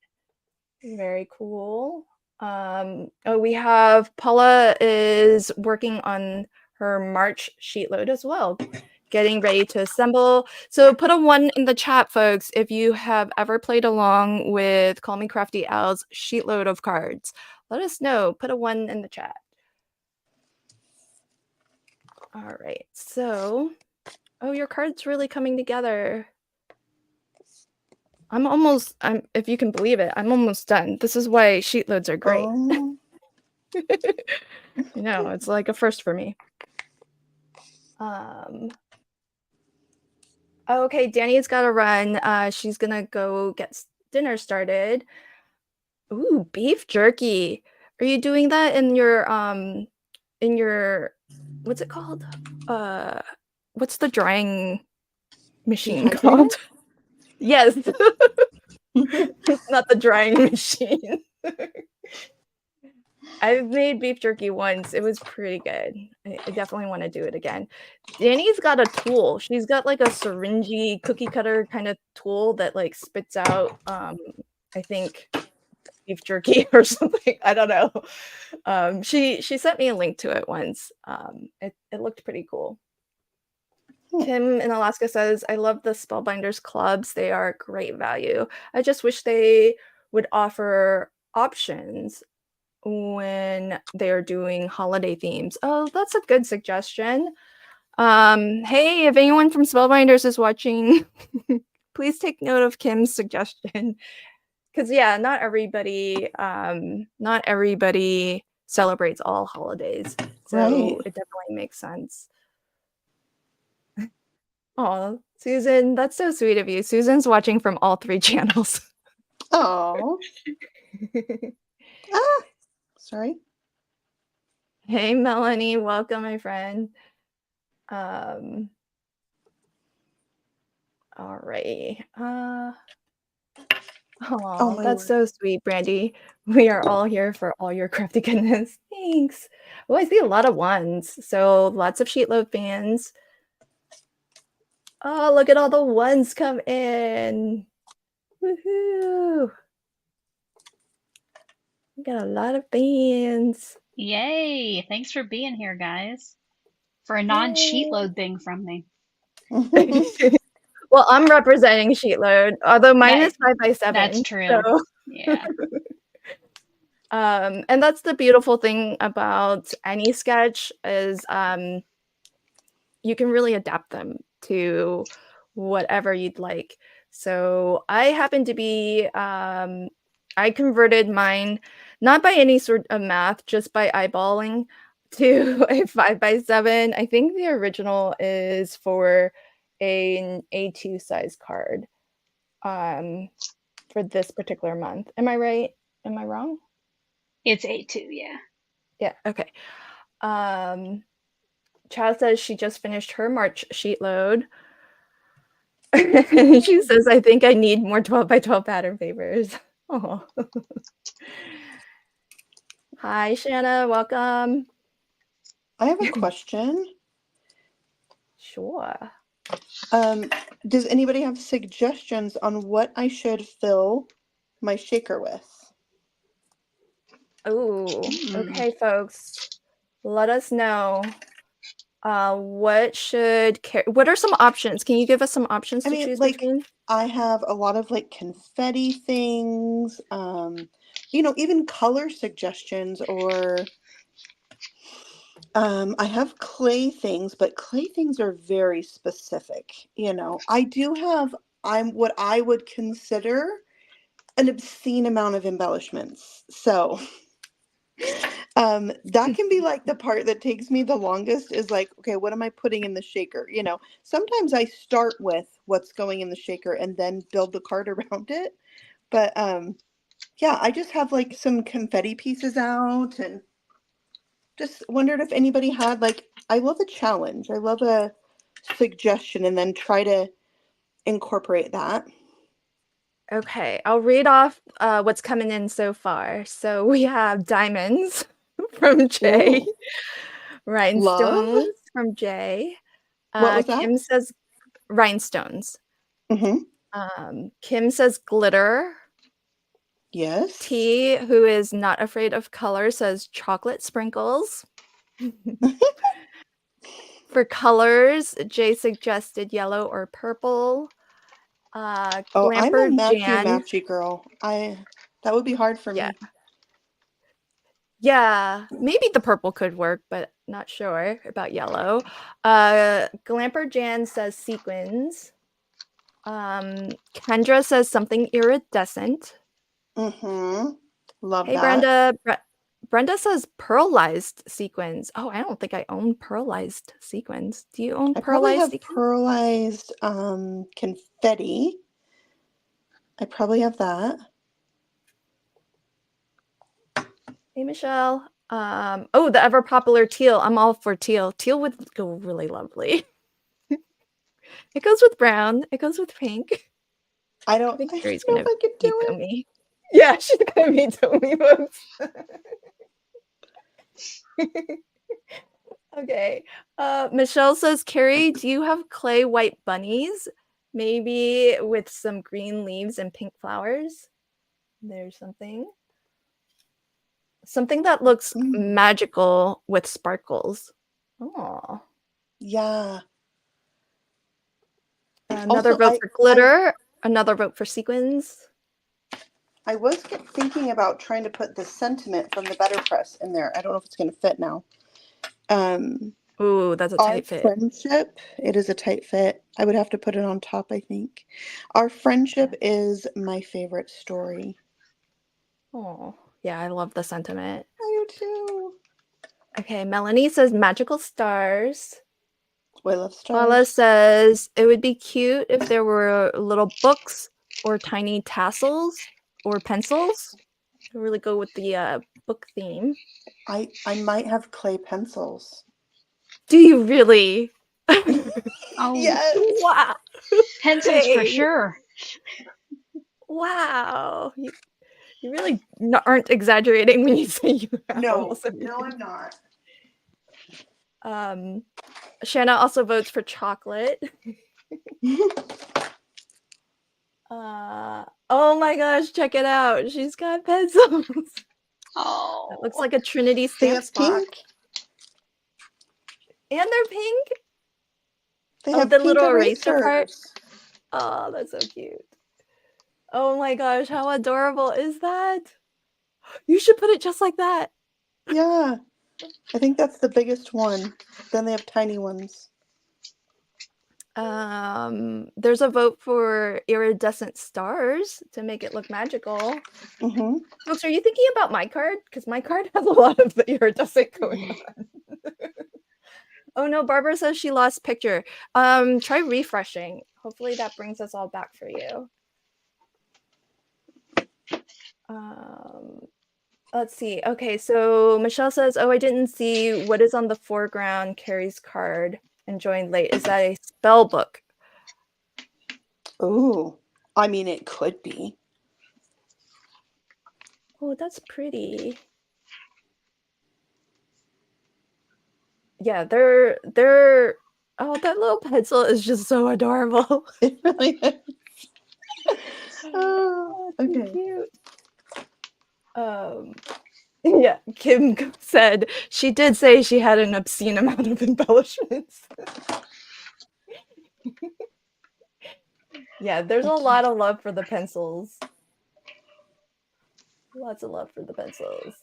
Very cool. Oh, we have Paula is working on her March sheet load as well, getting ready to assemble. So put a 1 in the chat, folks, if you have ever played along with Call Me Crafty Al's sheet load of cards. Let us know. Put a 1 in the chat. All right. So, oh, your card's really coming together. If you can believe it, I'm almost done. This is why sheet loads are great. Oh. It's like a first for me. Okay, Danny's got to run. She's gonna go get dinner started. Ooh, beef jerky. Are you doing that in your what's it called? What's the drying machine called? Yes. Not the drying machine. I've made beef jerky once. It was pretty good. I definitely want to do it again. Danny's got a tool. She's got like a syringy cookie cutter kind of tool that like spits out, I think, beef jerky or something. I don't know. She sent me a link to it once. It looked pretty cool. Kim in Alaska says, I love the Spellbinders clubs. They are great value. I just wish they would offer options when they're doing holiday themes. Oh, that's a good suggestion. Hey, if anyone from Spellbinders is watching, please take note of Kim's suggestion. Because yeah, not everybody celebrates all holidays. So It definitely makes sense. Oh, Susan, that's so sweet of you. Susan's watching from all 3 channels. Oh. Sorry. Hey, Melanie, welcome, my friend. All right. Oh, that's so sweet, Brandy. We are all here for all your crafty goodness. Thanks. Oh, I see a lot of 1s. So lots of SheetLoad fans. Oh, look at all the 1s come in. Woohoo. We got a lot of fans. Yay. Thanks for being here, guys. For a non-sheet load thing from me. Well, I'm representing SheetLoad, although mine is 5x7. That's true. So. Yeah. And that's the beautiful thing about any sketch is you can really adapt them to whatever you'd like. So I happen to be, I converted mine, not by any sort of math, just by eyeballing to a 5x7. I think the original is for an A2 size card for this particular month. Am I right? Am I wrong? It's A2, yeah. Yeah, okay. Chaz says she just finished her March sheet load. She says, I think I need more 12x12 pattern papers. Oh. Hi, Shanna. Welcome. I have a question. Sure. Does anybody have suggestions on what I should fill my shaker with? Oh, okay, folks. Let us know. What are some options? Can you give us some options to choose between? I have a lot of like confetti things, even color suggestions, or I have clay things, but clay things are very specific. I do have what I would consider an obscene amount of embellishments. So That can be like the part that takes me the longest is like, okay, what am I putting in the shaker? You know, sometimes I start with what's going in the shaker and then build the card around it. But yeah, I just have like some confetti pieces out and just wondered if anybody had like, I love a challenge. I love a suggestion and then try to incorporate that. Okay, I'll read off what's coming in so far. So we have diamonds from Jay, Ooh, love. rhinestones from Jay. What was that? Kim says rhinestones. Mm-hmm. Kim says glitter. Yes. T, who is not afraid of color, says chocolate sprinkles. For colors, Jay suggested yellow or purple. Oh, I'm a Glamper matchy Jan. matchy girl. That would be hard for Yeah. me. Yeah, maybe the purple could work, but not sure about yellow. Glamper Jan says sequins. Kendra says something iridescent. Mm-hmm. Love Hey, that. Brenda. Brenda says pearlized sequins. Oh, I don't think I own pearlized sequins. Do you own I probably pearlized have sequins? pearlized confetti. I probably have that. Hey, Michelle. Oh, the ever popular teal. I'm all for teal. Teal would go really lovely. It goes with brown. It goes with pink. I I don't think know Carrie's if gonna I could do veto it. me. Yeah, she's gonna veto me, folks. Okay. Michelle says, Carrie, do you have clay white bunnies? Maybe with some green leaves and pink flowers. There's something. Something that looks magical with sparkles. Oh. Yeah. Another Also, vote for glitter. Another vote for sequins. I was thinking about trying to put the sentiment from the Better Press in there. I don't know if it's going to fit now. Ooh, that's a Our tight fit. friendship, it is a tight fit. I would have to put it on top, I think. Our friendship is my favorite story. Oh, yeah, I love the sentiment. I do too. Okay, Melanie says magical stars. I love Paula stars. says it would be cute if there were little books or tiny tassels or pencils to really go with the book theme. I might have clay pencils. Do you really? Oh, Yes. Wow. pencils for Hey. sure. Wow. You really aren't exaggerating when you say you have No, almost everything. no, I'm not. Shanna also votes for chocolate. Oh my gosh, check it out. She's got pencils. Oh, That looks like a Trinity They stamp have spot. pink. And they're pink. They Oh, have the pink little eraser part. erasers. Oh, that's so cute. Oh my gosh, how adorable is that? You should put it just like that. Yeah. I think that's the biggest one. Then they have tiny ones. There's a vote for iridescent stars to make it look magical. Mm-hmm. Folks, are you thinking about my card? Because my card has a lot of the iridescent going on. Oh no, Barbara says she lost picture. Try refreshing. Hopefully that brings us all back for you. Let's see. Okay, so Michelle says, oh, I didn't see what is on the foreground. Carrie's card and joined late. Is that a spell book? Ooh. I mean, it could be. Oh, that's pretty. Yeah, they're oh, that little pencil is just so adorable. It really is. Oh, okay. Cute. Yeah, Kim said she did say she had an obscene amount of embellishments. Yeah, there's a lot of love for the pencils. Lots of love for the pencils.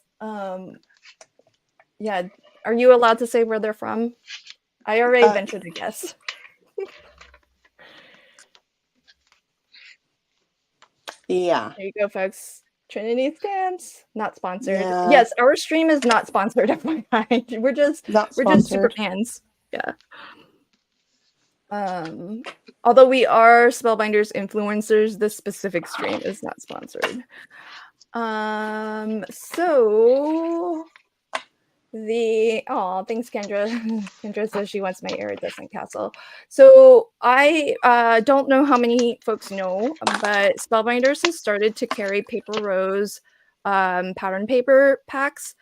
Yeah, are you allowed to say where they're from? I already ventured a guess. Yeah. There you go, folks. Trinity Stamps, not sponsored. Yeah. Yes, our stream is not sponsored, FYI. We're just Not we're just super sponsored. fans. Yeah. Although we are Spellbinders influencers, this specific stream is not sponsored. So thanks, Kendra. Kendra says she wants my iridescent castle. So I don't know how many folks know, but Spellbinders has started to carry Paper Rose pattern paper packs.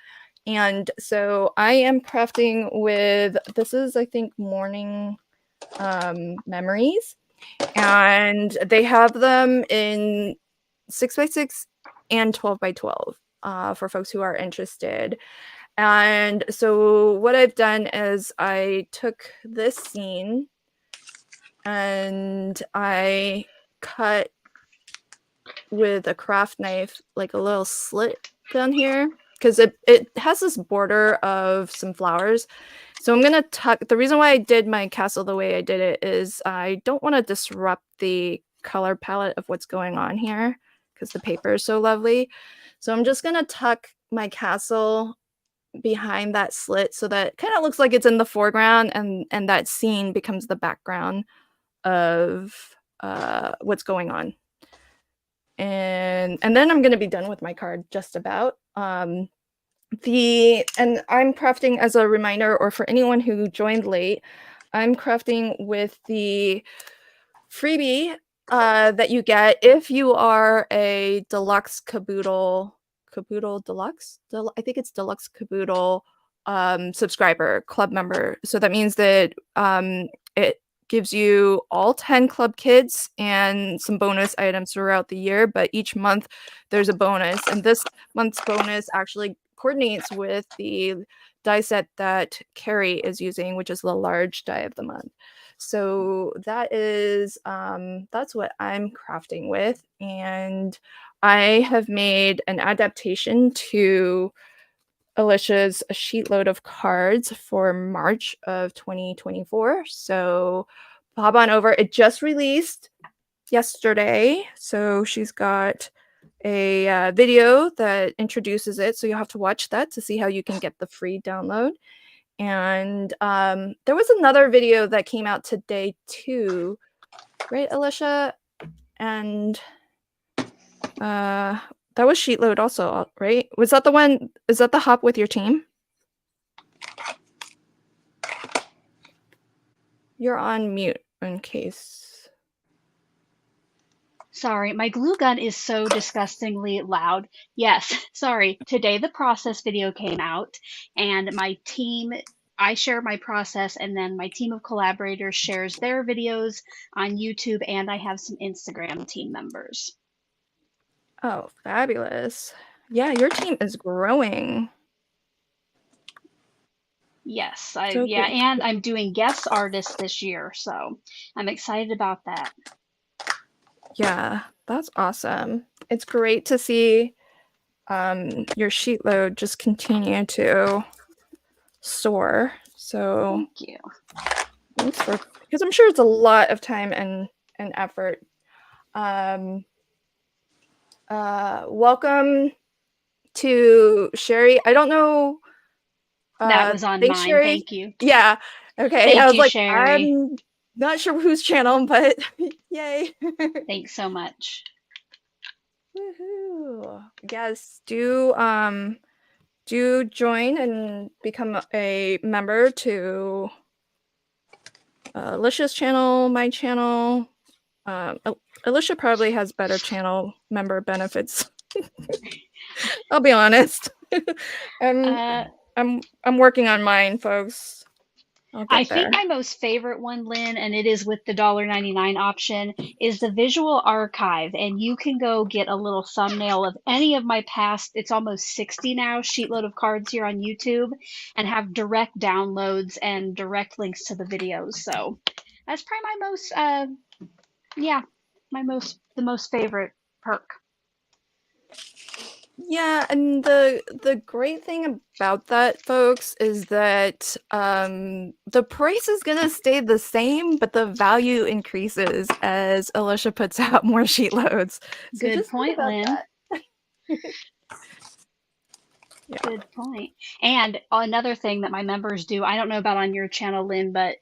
And so I am crafting with, this is, I think, Morning Memories. And they have them in 6x6 and 12x12 for folks who are interested. And so what I've done is I took this scene and I cut with a craft knife like a little slit down here because it has this border of some flowers. So I'm gonna tuck, the reason why I did my castle the way I did it is I don't want to disrupt the color palette of what's going on here because the paper is so lovely. So I'm just gonna tuck my castle behind that slit so that kind of looks like it's in the foreground and that scene becomes the background of what's going on. And then I'm gonna be done with my card just about. And I'm crafting as a reminder, or for anyone who joined late, I'm crafting with the freebie that you get if you are a deluxe caboodle deluxe. I think it's deluxe caboodle subscriber, club member. So that means that it gives you all 10 club kits and some bonus items throughout the year, but each month there's a bonus, and this month's bonus actually coordinates with the die set that Carrie is using, which is the large die of the month. So that is that's what I'm crafting with, and I have made an adaptation to Alicia's SheetLoad of cards for March of 2024. So pop on over. It just released yesterday, so she's got a video that introduces it, so you'll have to watch that to see how you can get the free download. And there was another video that came out today too, right, Alicia? And that was SheetLoad also, right? Was that the one? Is that the hop with your team? You're on mute in case. Sorry, my glue gun is so disgustingly loud. Yes, sorry. Today the process video came out, and my team, I share my process, and then my team of collaborators shares their videos on YouTube, and I have some Instagram team members. Oh, fabulous. Yeah, your team is growing. Yes, So yeah, great. and I'm doing guest artists this year, so I'm excited about that. Yeah, that's awesome. It's great to see your SheetLoad just continue to soar. So Thank you. thanks for, because I'm sure it's a lot of time and effort. Welcome to Sherry. I don't know. That was on Thanks, mine. Sherry. Thank you. Yeah. Okay. Thank I was you, like, Sherry. I'm not sure whose channel, but yay. Thanks so much. Woohoo. Yes, do join and become a member to Alicia's channel, my channel. Alicia probably has better channel member benefits. I'll be honest. I'm working on mine, folks. I think my most favorite one, Lynn, and it is with the $1.99 option, is the visual archive. And you can go get a little thumbnail of any of my past, it's almost 60 now, SheetLoad of cards here on YouTube, and have direct downloads and direct links to the videos. So that's probably my most, the most favorite perk. Yeah, and the great thing about that, folks, is that the price is gonna stay the same, but the value increases as Alicia puts out more SheetLoads. So Good just think point, about Lynn. that. Yeah. Good point. And another thing that my members do, I don't know about on your channel, Lynn, but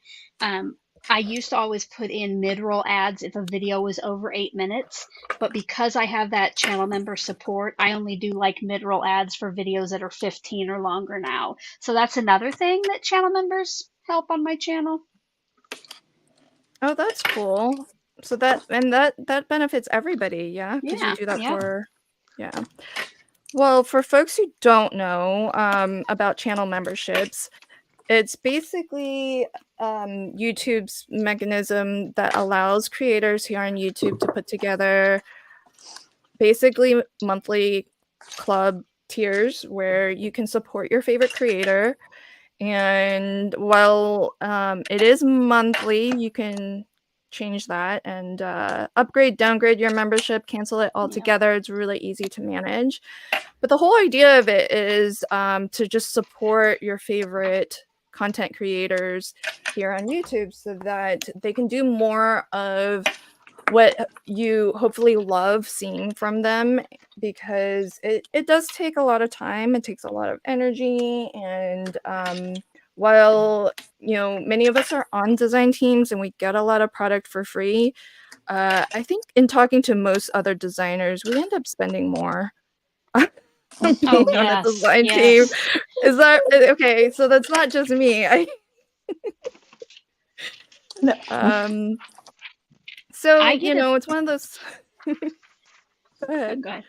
I used to always put in mid-roll ads if a video was over 8 minutes. But because I have that channel member support, I only do like mid-roll ads for videos that are 15 or longer now. So that's another thing that channel members help on my channel. Oh, that's cool. So that benefits everybody, yeah? Because you Yeah, do that yeah. for, yeah. Well, for folks who don't know about channel memberships, it's basically YouTube's mechanism that allows creators here on YouTube to put together basically monthly club tiers where you can support your favorite creator. And while it is monthly, you can change that and upgrade, downgrade your membership, cancel it altogether. It's really easy to manage. But the whole idea of it is to just support your favorite content creators here on YouTube so that they can do more of what you hopefully love seeing from them, because it does take a lot of time. It takes a lot of energy. And while, you know, many of us are on design teams and we get a lot of product for free, I think in talking to most other designers, we end up spending more being Oh, on a yes, design team. yes. Is that okay? So that's not just me. No. So, I you get know, it's one of those. Go Oh, ahead. go ahead.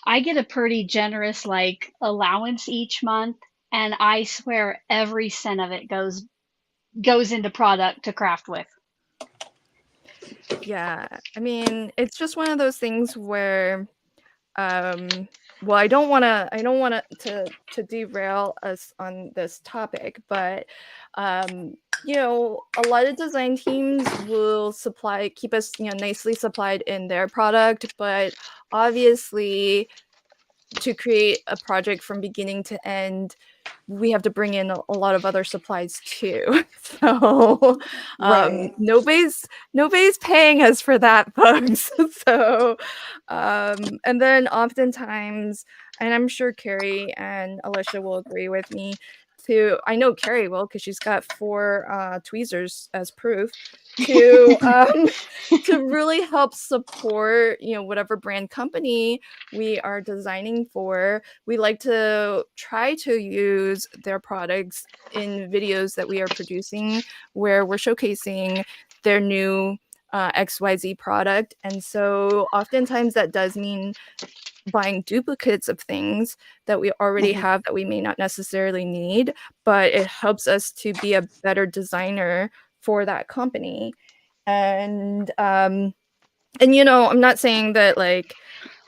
I get a pretty generous like allowance each month, and I swear every cent of it goes into product to craft with. Yeah, I mean, it's just one of those things where, well, I don't wanna to derail us on this topic, but, you know, a lot of design teams will keep us, you know, nicely supplied in their product, but obviously to create a project from beginning to end, we have to bring in a lot of other supplies too. So Right. nobody's paying us for that, folks. So and then oftentimes, and I'm sure Carrie and Alicia will agree with me too. I know Carrie will because she's got 4 tweezers as proof to to really help support, you know, whatever brand company we are designing for. We like to try to use their products in videos that we are producing where we're showcasing their new XYZ product. And so oftentimes that does mean buying duplicates of things that we already Mhm. have that we may not necessarily need, but it helps us to be a better designer for that company. And you know, I'm not saying that like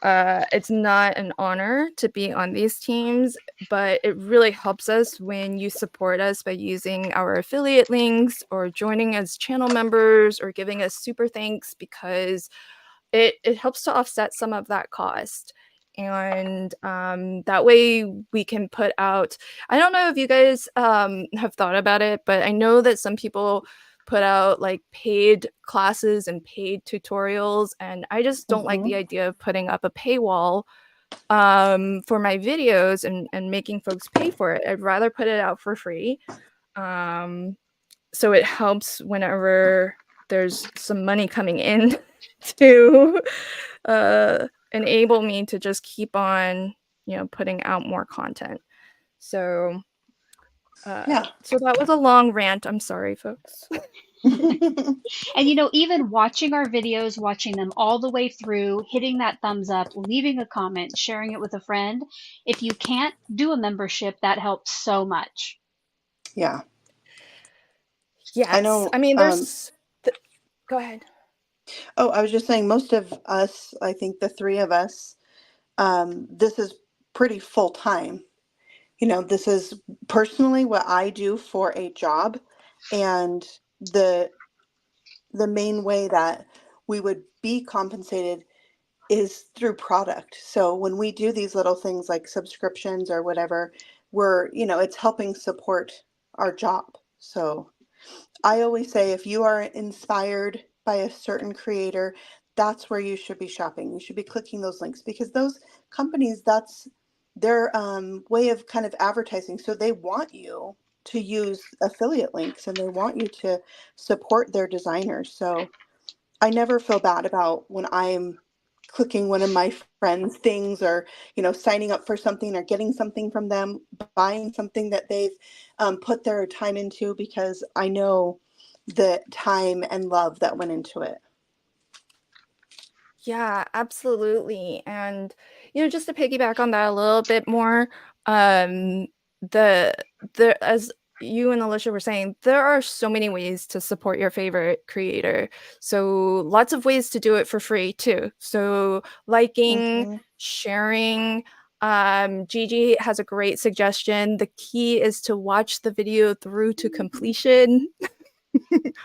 it's not an honor to be on these teams, but it really helps us when you support us by using our affiliate links or joining as channel members or giving us super thanks, because it helps to offset some of that cost. And that way we can put out, I don't know if you guys have thought about it, but I know that some people put out like paid classes and paid tutorials, and I just don't like the Mhm. idea of putting up a paywall for my videos and making folks pay for it. I'd rather put it out for free. So it helps whenever there's some money coming in to enable me to just keep on, you know, putting out more content. So Yeah. so that was a long rant. I'm sorry, folks. And you know, even watching our videos, watching them all the way through, hitting that thumbs up, leaving a comment, sharing it with a friend, if you can't do a membership, that helps so much. Yeah. I Yes. know. I mean, go ahead. Oh, I was just saying, most of us, I think the 3 of us, this is pretty full time. You know, this is personally what I do for a job, and the main way that we would be compensated is through product. So when we do these little things like subscriptions or whatever, we're, you know, it's helping support our job. So I always say, if you are inspired by a certain creator, that's where you should be shopping. You should be clicking those links because those companies, that's their way of kind of advertising. So they want you to use affiliate links and they want you to support their designers. So I never feel bad about when I'm clicking one of my friends' things or, signing up for something or getting something from them, buying something that they've put their time into because I know the time and love that went into it. Yeah, absolutely. And just to piggyback on that a little bit more, the as you and Alicia were saying, there are so many ways to support your favorite creator. So lots of ways to do it for free too. So liking, sharing. Gigi has a great suggestion. The key is to watch the video through to completion.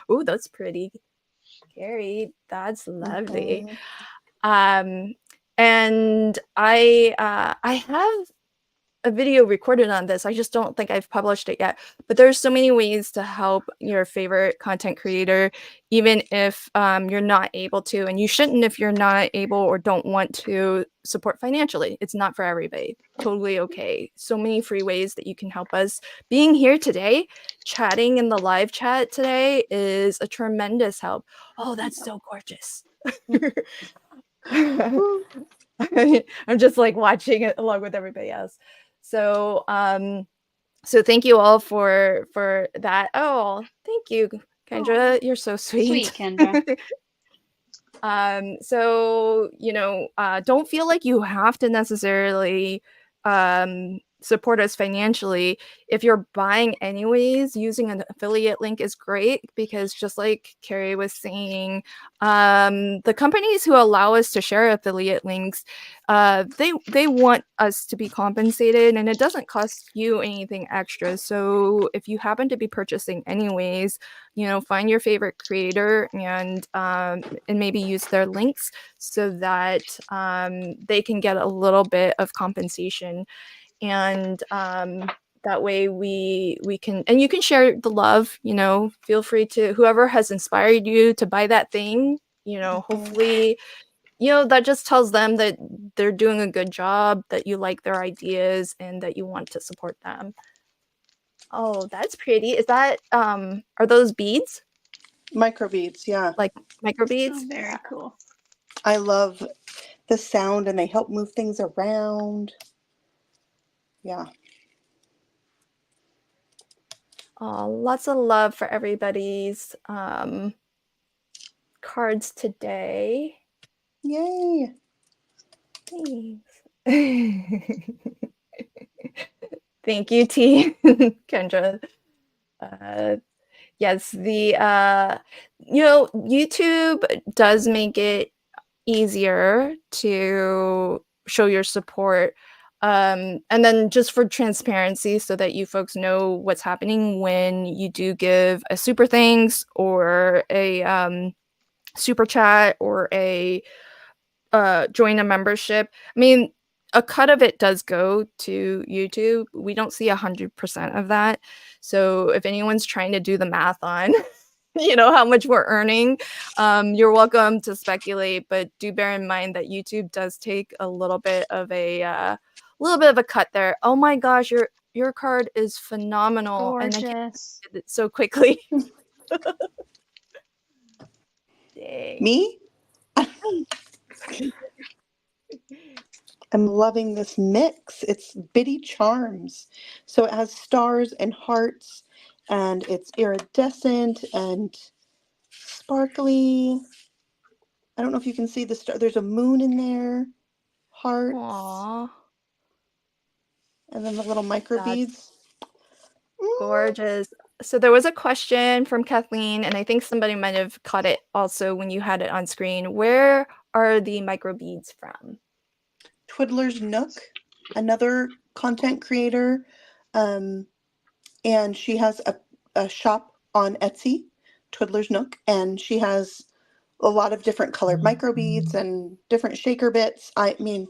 Oh, that's pretty. Carrie, that's lovely. And I have a video recorded on this. I just don't think I've published it yet. But there's so many ways to help your favorite content creator, even if you're not able to, and you shouldn't if you're not able or don't want to support financially. It's not for everybody. Totally okay. So many free ways that you can help us. Being here today, chatting in the live chat today is a tremendous help. Oh, that's so gorgeous. I'm just like watching it along with everybody else. So so thank you all for that. Oh, thank you, Kendra. You're so sweet. Sweet, Kendra. So don't feel like you have to necessarily support us financially. If you're buying anyways, using an affiliate link is great because just like Carrie was saying, the companies who allow us to share affiliate links, they want us to be compensated, and it doesn't cost you anything extra. So if you happen to be purchasing anyways, find your favorite creator and maybe use their links so that they can get a little bit of compensation. And that way we can, and you can share the love, feel free to, whoever has inspired you to buy that thing, hopefully, that just tells them that they're doing a good job, that you like their ideas and that you want to support them. Oh, that's pretty. Is that, are those beads? Micro beads, yeah. Like micro beads? Oh, very cool. I love the sound and they help move things around. Yeah. Oh, lots of love for everybody's cards today. Yay. Thanks. Thank you, T. Kendra. Yes, the YouTube does make it easier to show your support. And then just for transparency so that you folks know what's happening when you do give a super thanks or a super chat or a join a membership. I mean, a cut of it does go to YouTube. We don't see 100% of that. So if anyone's trying to do the math on how much we're earning, you're welcome to speculate, but do bear in mind that YouTube does take a little bit of a cut there. Oh my gosh, your card is phenomenal. Gorgeous. And I can't get it so quickly. Dang. Me? I'm loving this mix. It's Bitty Charms. So it has stars and hearts, and it's iridescent and sparkly. I don't know if you can see the star. There's a moon in there. Hearts. Aww. And then the little micro beads. Gorgeous. So there was a question from Kathleen, and I think somebody might have caught it also when you had it on screen. Where are the micro beads from? Twiddler's Nook, another content creator, and she has a shop on Etsy, Twiddler's Nook, and she has a lot of different colored micro beads and different shaker bits. I mean,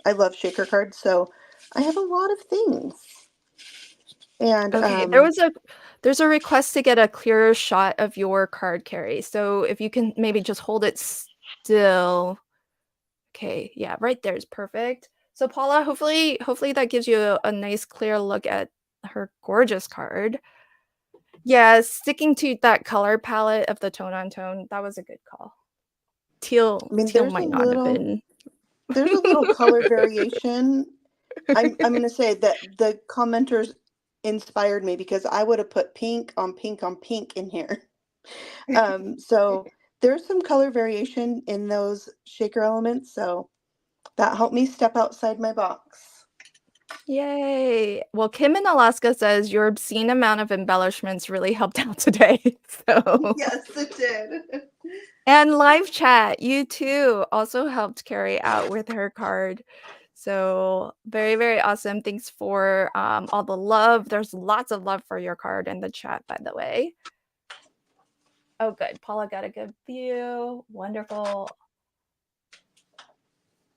I love shaker cards, so I have a lot of things. And okay, There's a request to get a clearer shot of your card, Carrie. So if you can maybe just hold it still. Okay, yeah, right there is perfect. So Paula, hopefully that gives you a nice clear look at her gorgeous card. Yeah, sticking to that color palette of the tone on tone, that was a good call. Teal might not have been. There's a little color variation. I'm going to say that the commenters inspired me because I would have put pink on pink on pink in here. So there's some color variation in those shaker elements. So that helped me step outside my box. Yay. Well, Kim in Alaska says your obscene amount of embellishments really helped out today. So yes, it did. And live chat, you too, also helped Carrie out with her card. So very, very awesome. Thanks for all the love. There's lots of love for your card in the chat, by the way. Oh, good. Paula got a good view. Wonderful.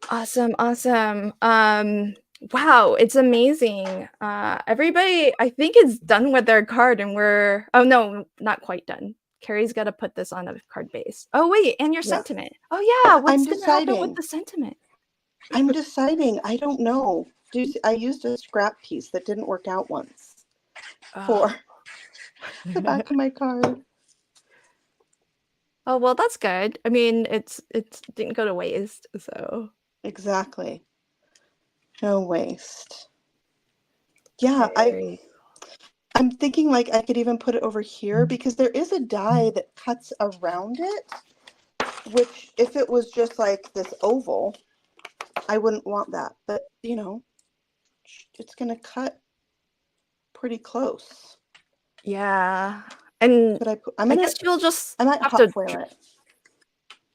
Awesome. Wow, it's amazing. Everybody, I think, is done with their card, and we're no, not quite done. Carrie's got to put this on a card base. Oh wait, and your sentiment. Oh yeah, what's going to happen with the sentiment? I'm deciding. I don't know. I used a scrap piece that didn't work out once for the back of my card. Oh well, that's good. I mean, it didn't go to waste, so exactly. No waste. Yeah, I'm thinking like I could even put it over here because there is a die that cuts around it, which if it was just like this oval, I wouldn't want that. But, you know, it's going to cut pretty close. Yeah. And I guess you'll just I might hot foil it.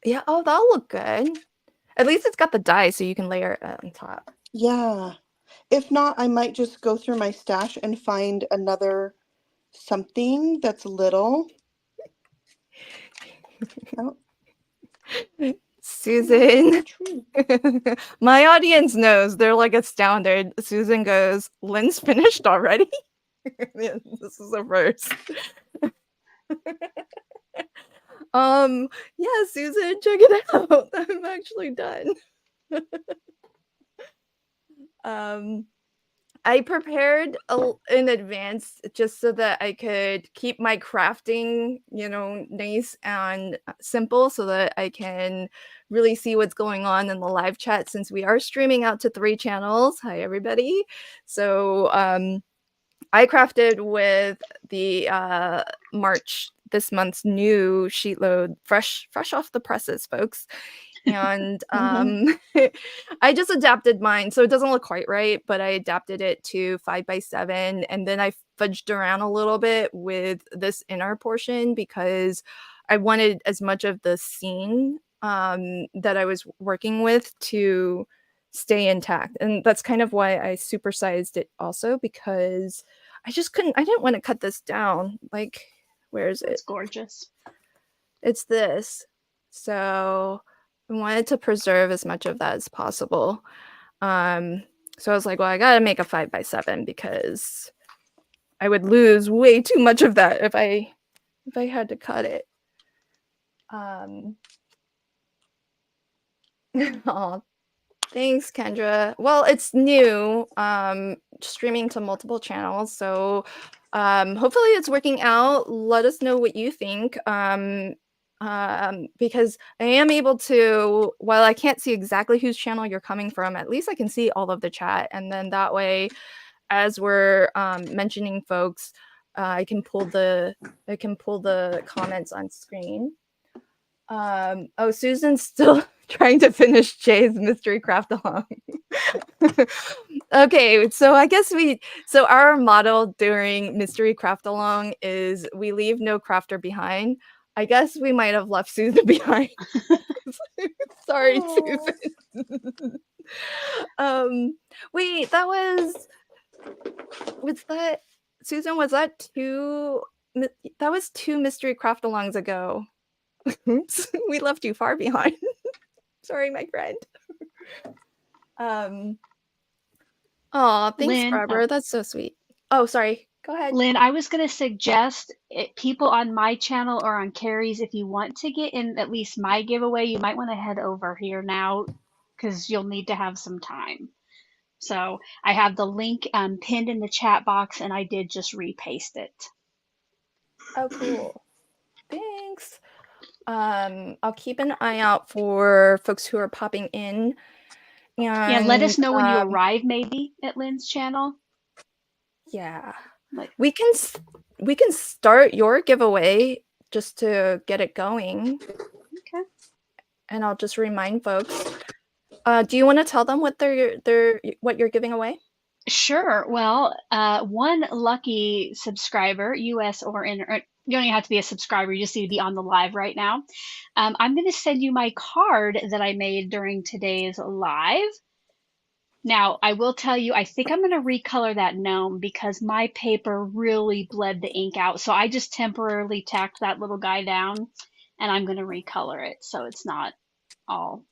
Yeah, oh, that'll look good. At least it's got the die so you can layer it on top. Yeah. If not, I might just go through my stash and find another something that's little. Oh. Susan, my audience knows. They're like astounded. Susan goes, Lynn's finished already? This is a first. Yeah, Susan, check it out. I'm actually done. I prepared in advance just so that I could keep my crafting, you know, nice and simple so that I can really see what's going on in the live chat since we are streaming out to 3 channels. Hi, everybody. So I crafted with the this month's new SheetLoad, fresh off the presses, folks. And I just adapted mine, so it doesn't look quite right, but I adapted it to 5x7, and then I fudged around a little bit with this inner portion because I wanted as much of the scene that I was working with to stay intact, and that's kind of why I supersized it also, because I didn't want to cut this down. Like, where is it? It's gorgeous. It's this. So I wanted to preserve as much of that as possible. So I was like, well, I gotta make a 5x7 because I would lose way too much of that if I had to cut it. Oh, thanks, Kendra. Well, it's new, streaming to multiple channels, so hopefully it's working out. Let us know what you think. Because I am able to, while I can't see exactly whose channel you're coming from, at least I can see all of the chat, and then that way, as we're mentioning folks, I can pull the comments on screen. Oh, Susan's still trying to finish Jay's mystery craft along. Okay, so I guess our motto during mystery craft along is we leave no crafter behind. I guess we might have left Susan behind. Sorry, Susan. Wait, that was that Susan? Was that two? That was 2 mystery craft alongs ago. Oops, we left you far behind. Sorry, my friend. Oh, thanks, Lynn, Barbara. That's so sweet. Oh, sorry. Go ahead. Lynn, I was going to suggest people on my channel or on Carrie's, if you want to get in at least my giveaway, you might want to head over here now because you'll need to have some time. So I have the link pinned in the chat box, and I did just repaste it. Oh, cool. Thanks. I'll keep an eye out for folks who are popping in. Yeah, let us And know when you arrive, maybe at Lynn's channel. yeah, Like, we can start your giveaway just to get it going. okay. And I'll just remind folks. Do you want to tell them what what you're giving away? Sure. Well, one lucky subscriber, US or you don't even have to be a subscriber, you just need to be on the live right now. I'm going to send you my card that I made during today's live. Now, I will tell you, I think I'm going to recolor that gnome because my paper really bled the ink out. So I just temporarily tacked that little guy down, and I'm going to recolor it so it's not all,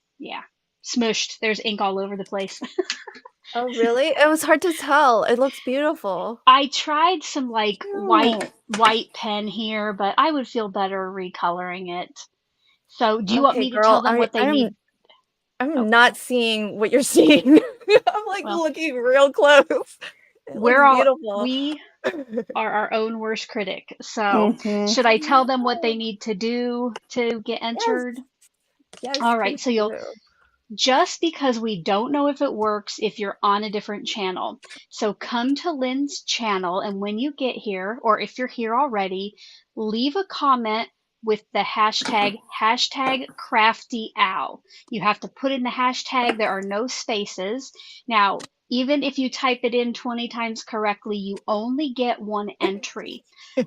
smushed. There's ink all over the place. Oh, really? It was hard to tell. It looks beautiful. I tried some like white pen here, but I would feel better recoloring it. So do you want me to tell them what they need? I'm not seeing what you're seeing. I'm like looking real close. We are our own worst critic. So should I tell them what they need to do to get entered? Yes. All right. So just because we don't know if it works if you're on a different channel. So come to Lynn's channel, and when you get here, or if you're here already, leave a comment with the hashtag #CraftyOwl. You have to put in the hashtag. There are no spaces. Now, even if you type it in 20 times correctly, you only get one entry.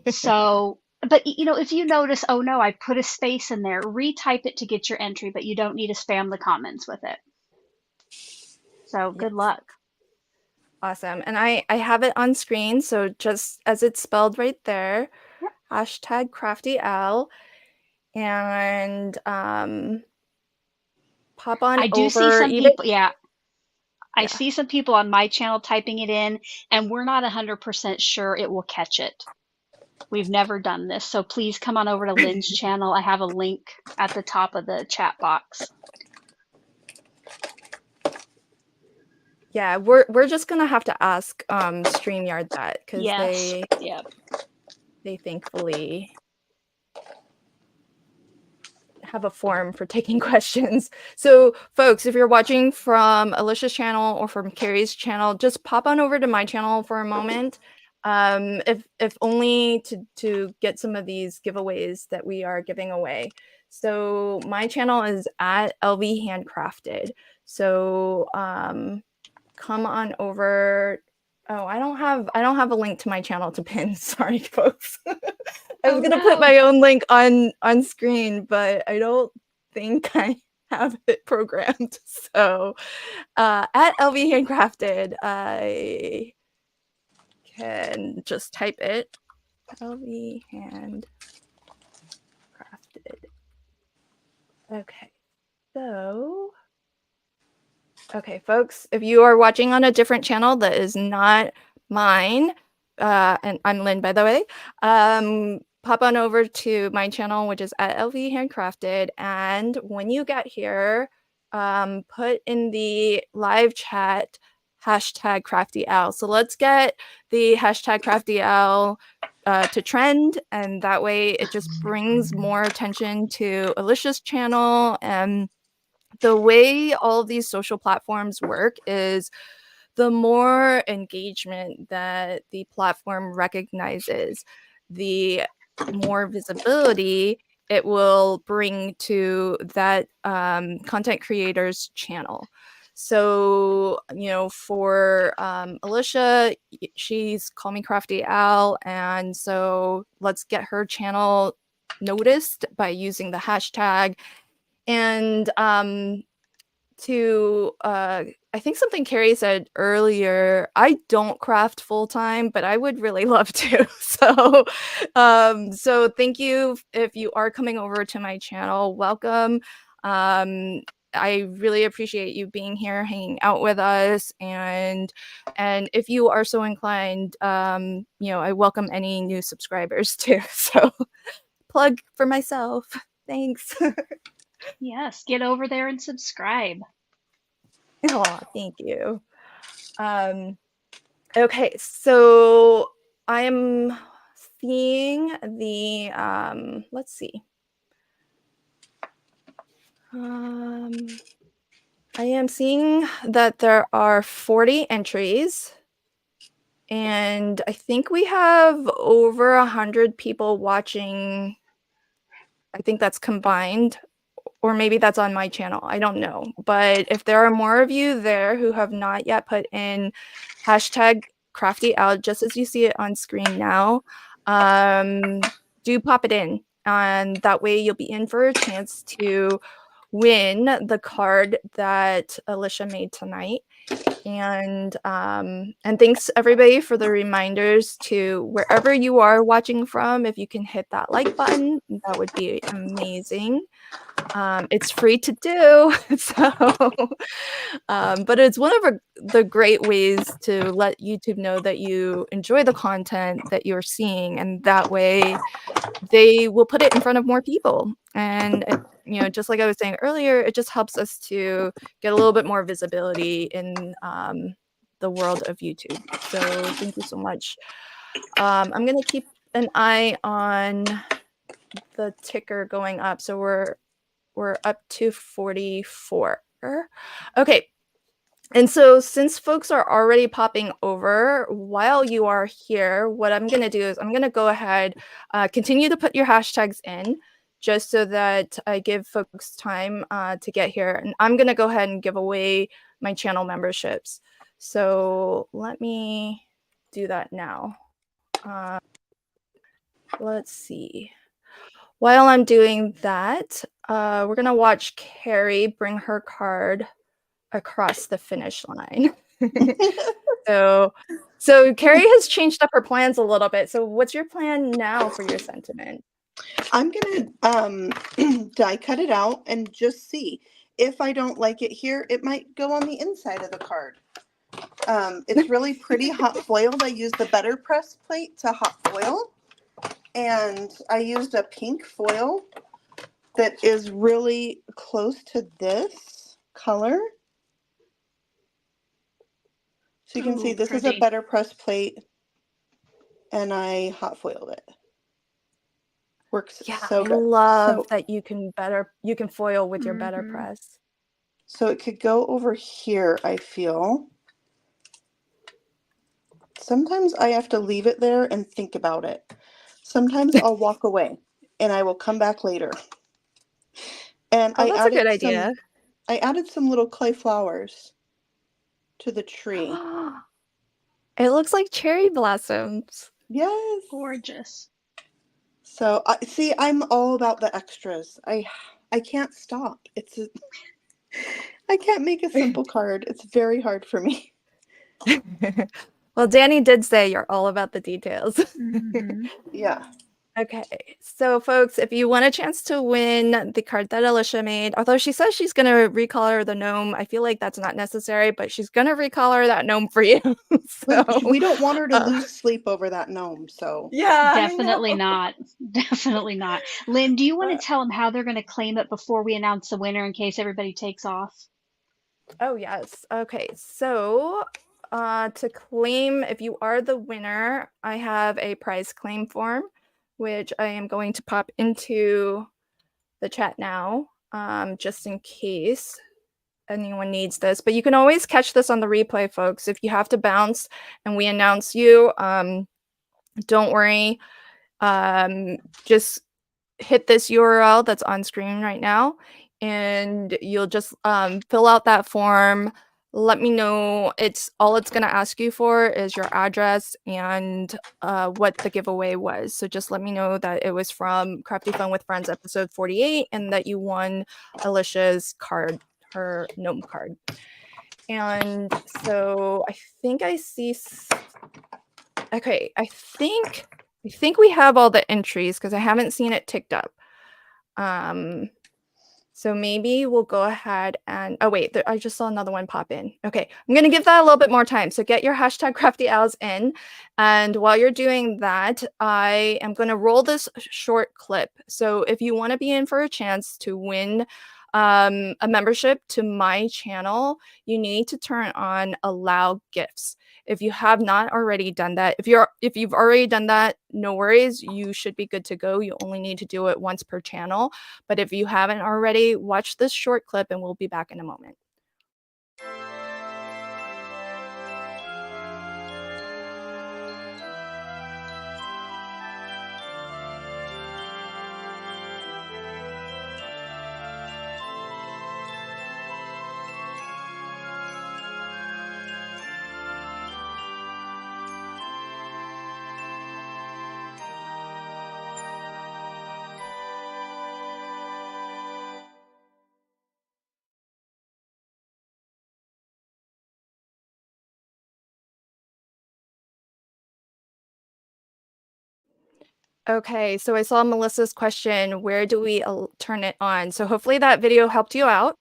So, but if you notice, oh no, I put a space in there, retype it to get your entry, but you don't need to spam the comments with it. So good luck. Awesome. And I have it on screen. So just as it's spelled right there, #CraftyOwl. And pop on over. I do see some people, I see some people on my channel typing it in, and we're not 100% sure it will catch it. We've never done this, so please come on over to Lynn's channel. I have a link at the top of the chat box. Yeah, we're just gonna have to ask StreamYard that because they thankfully have a forum for taking questions. So folks, if you're watching from Alicia's channel or from Carrie's channel, just pop on over to my channel for a moment. If only to get some of these giveaways that we are giving away. So my channel is at LV Handcrafted. So come on over. Oh, I don't have a link to my channel to pin. Sorry, folks. I was gonna put my own link on screen, but I don't think I have it programmed. So at LV Handcrafted, I can just type it. LV Handcrafted. Okay, so okay, folks, if you are watching on a different channel that is not mine, and I'm Lynn, by the way, pop on over to my channel, which is at LV Handcrafted. And when you get here, put in the live chat #CraftyOwl. So let's get the #CraftyOwl to trend, and that way it just brings more attention to Alicia's channel. And the way all of these social platforms work is the more engagement that the platform recognizes, the more visibility it will bring to that content creator's channel. So, for Alicia, she's Call Me Crafty Owl, and so let's get her channel noticed by using the hashtag. And I think something Carrie said earlier, I don't craft full time, but I would really love to. So thank you if you are coming over to my channel. Welcome. I really appreciate you being here, hanging out with us, and if you are so inclined, I welcome any new subscribers too. So plug for myself. Thanks. Yes, get over there and subscribe. Oh, thank you. Okay, so I am seeing the let's see. I am seeing that there are 40 entries, and I think we have over 100 people watching. I think that's combined, or maybe that's on my channel. I don't know. But if there are more of you there who have not yet put in hashtag crafty out, just as you see it on screen now, do pop it in. And that way you'll be in for a chance to win the card that Alicia made tonight. And thanks everybody for the reminders to wherever you are watching from. If you can hit that like button, that would be amazing. It's free to do, so but it's one of the great ways to let YouTube know that you enjoy the content that you're seeing, and that way they will put it in front of more people. And just like I was saying earlier, it just helps us to get a little bit more visibility in the world of YouTube. So thank you so much. I'm gonna keep an eye on the ticker going up, so we're up to 44. Okay. And so since folks are already popping over, while you are here, what I'm going to do is I'm going to go ahead, continue to put your hashtags in, just so that I give folks time to get here. And I'm going to go ahead and give away my channel memberships. So let me do that now. Let's see. While I'm doing that, we're going to watch Carrie bring her card across the finish line. So Carrie has changed up her plans a little bit. So what's your plan now for your sentiment? I'm gonna die cut it out and just see. If I don't like it here, it might go on the inside of the card. It's really pretty hot foiled. I used the Better Press plate to hot foil, and I used a pink foil that is really close to this color. So you can see this is a Better Press plate, and I hot foiled it. Works so good. I love that you can foil with your Better Press. So it could go over here, I feel. Sometimes I have to leave it there and think about it. Sometimes I'll walk away and I will come back later. And that's a good idea. I added some little clay flowers to the tree. It looks like cherry blossoms. Yes. Gorgeous. So see, I'm all about the extras. I can't stop. I can't make a simple card. It's very hard for me. Well, Danny did say you're all about the details. Yeah. Okay, so folks, if you want a chance to win the card that Alicia made, although she says she's going to recolor the gnome, I feel like that's not necessary, but she's going to recolor that gnome for you. So, we don't want her to lose sleep over that gnome, so. Yeah, definitely not. Definitely not. Lynn, do you want to tell them how they're going to claim it before we announce the winner in case everybody takes off? Oh, yes. Okay, so to claim, if you are the winner, I have a prize claim form, which I am going to pop into the chat now, just in case anyone needs this. But you can always catch this on the replay, folks. If you have to bounce and we announce you, don't worry. Just hit this URL that's on screen right now, and you'll just fill out that form. Let me know. All it's going to ask you for is your address and what the giveaway was. So just let me know that it was from Crafty Fun with Friends episode 48 and that you won Alicia's card, her gnome card. And so I think I see. Okay, I think we have all the entries because I haven't seen it ticked up. So maybe we'll go ahead and, oh wait, I just saw another one pop in. Okay, I'm gonna give that a little bit more time. So get your hashtag crafty owls in. And while you're doing that, I am gonna roll this short clip. So if you wanna be in for a chance to win a membership to my channel, you need to turn on allow gifts. If you have not already done that, if you've already done that, no worries, you should be good to go. You only need to do it once per channel. But if you haven't already, watch this short clip and we'll be back in a moment. Okay, so I saw Melissa's question, where do we turn it on? So hopefully that video helped you out.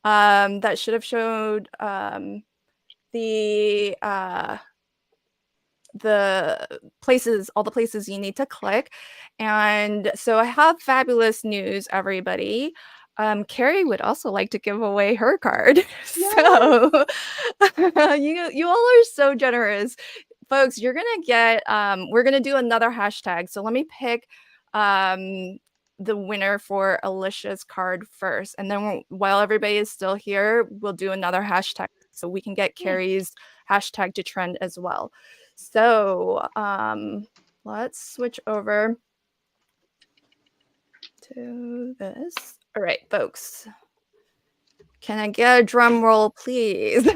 That should have showed the places, all the places you need to click. And so I have fabulous news, everybody. Carrie would also like to give away her card. Yes. So you all are so generous. Folks, you're gonna get we're gonna do another hashtag. So let me pick the winner for Alicia's card first. And then while everybody is still here, we'll do another hashtag so we can get Carrie's hashtag to trend as well. So let's switch over to this. All right, folks. Can I get a drum roll, please?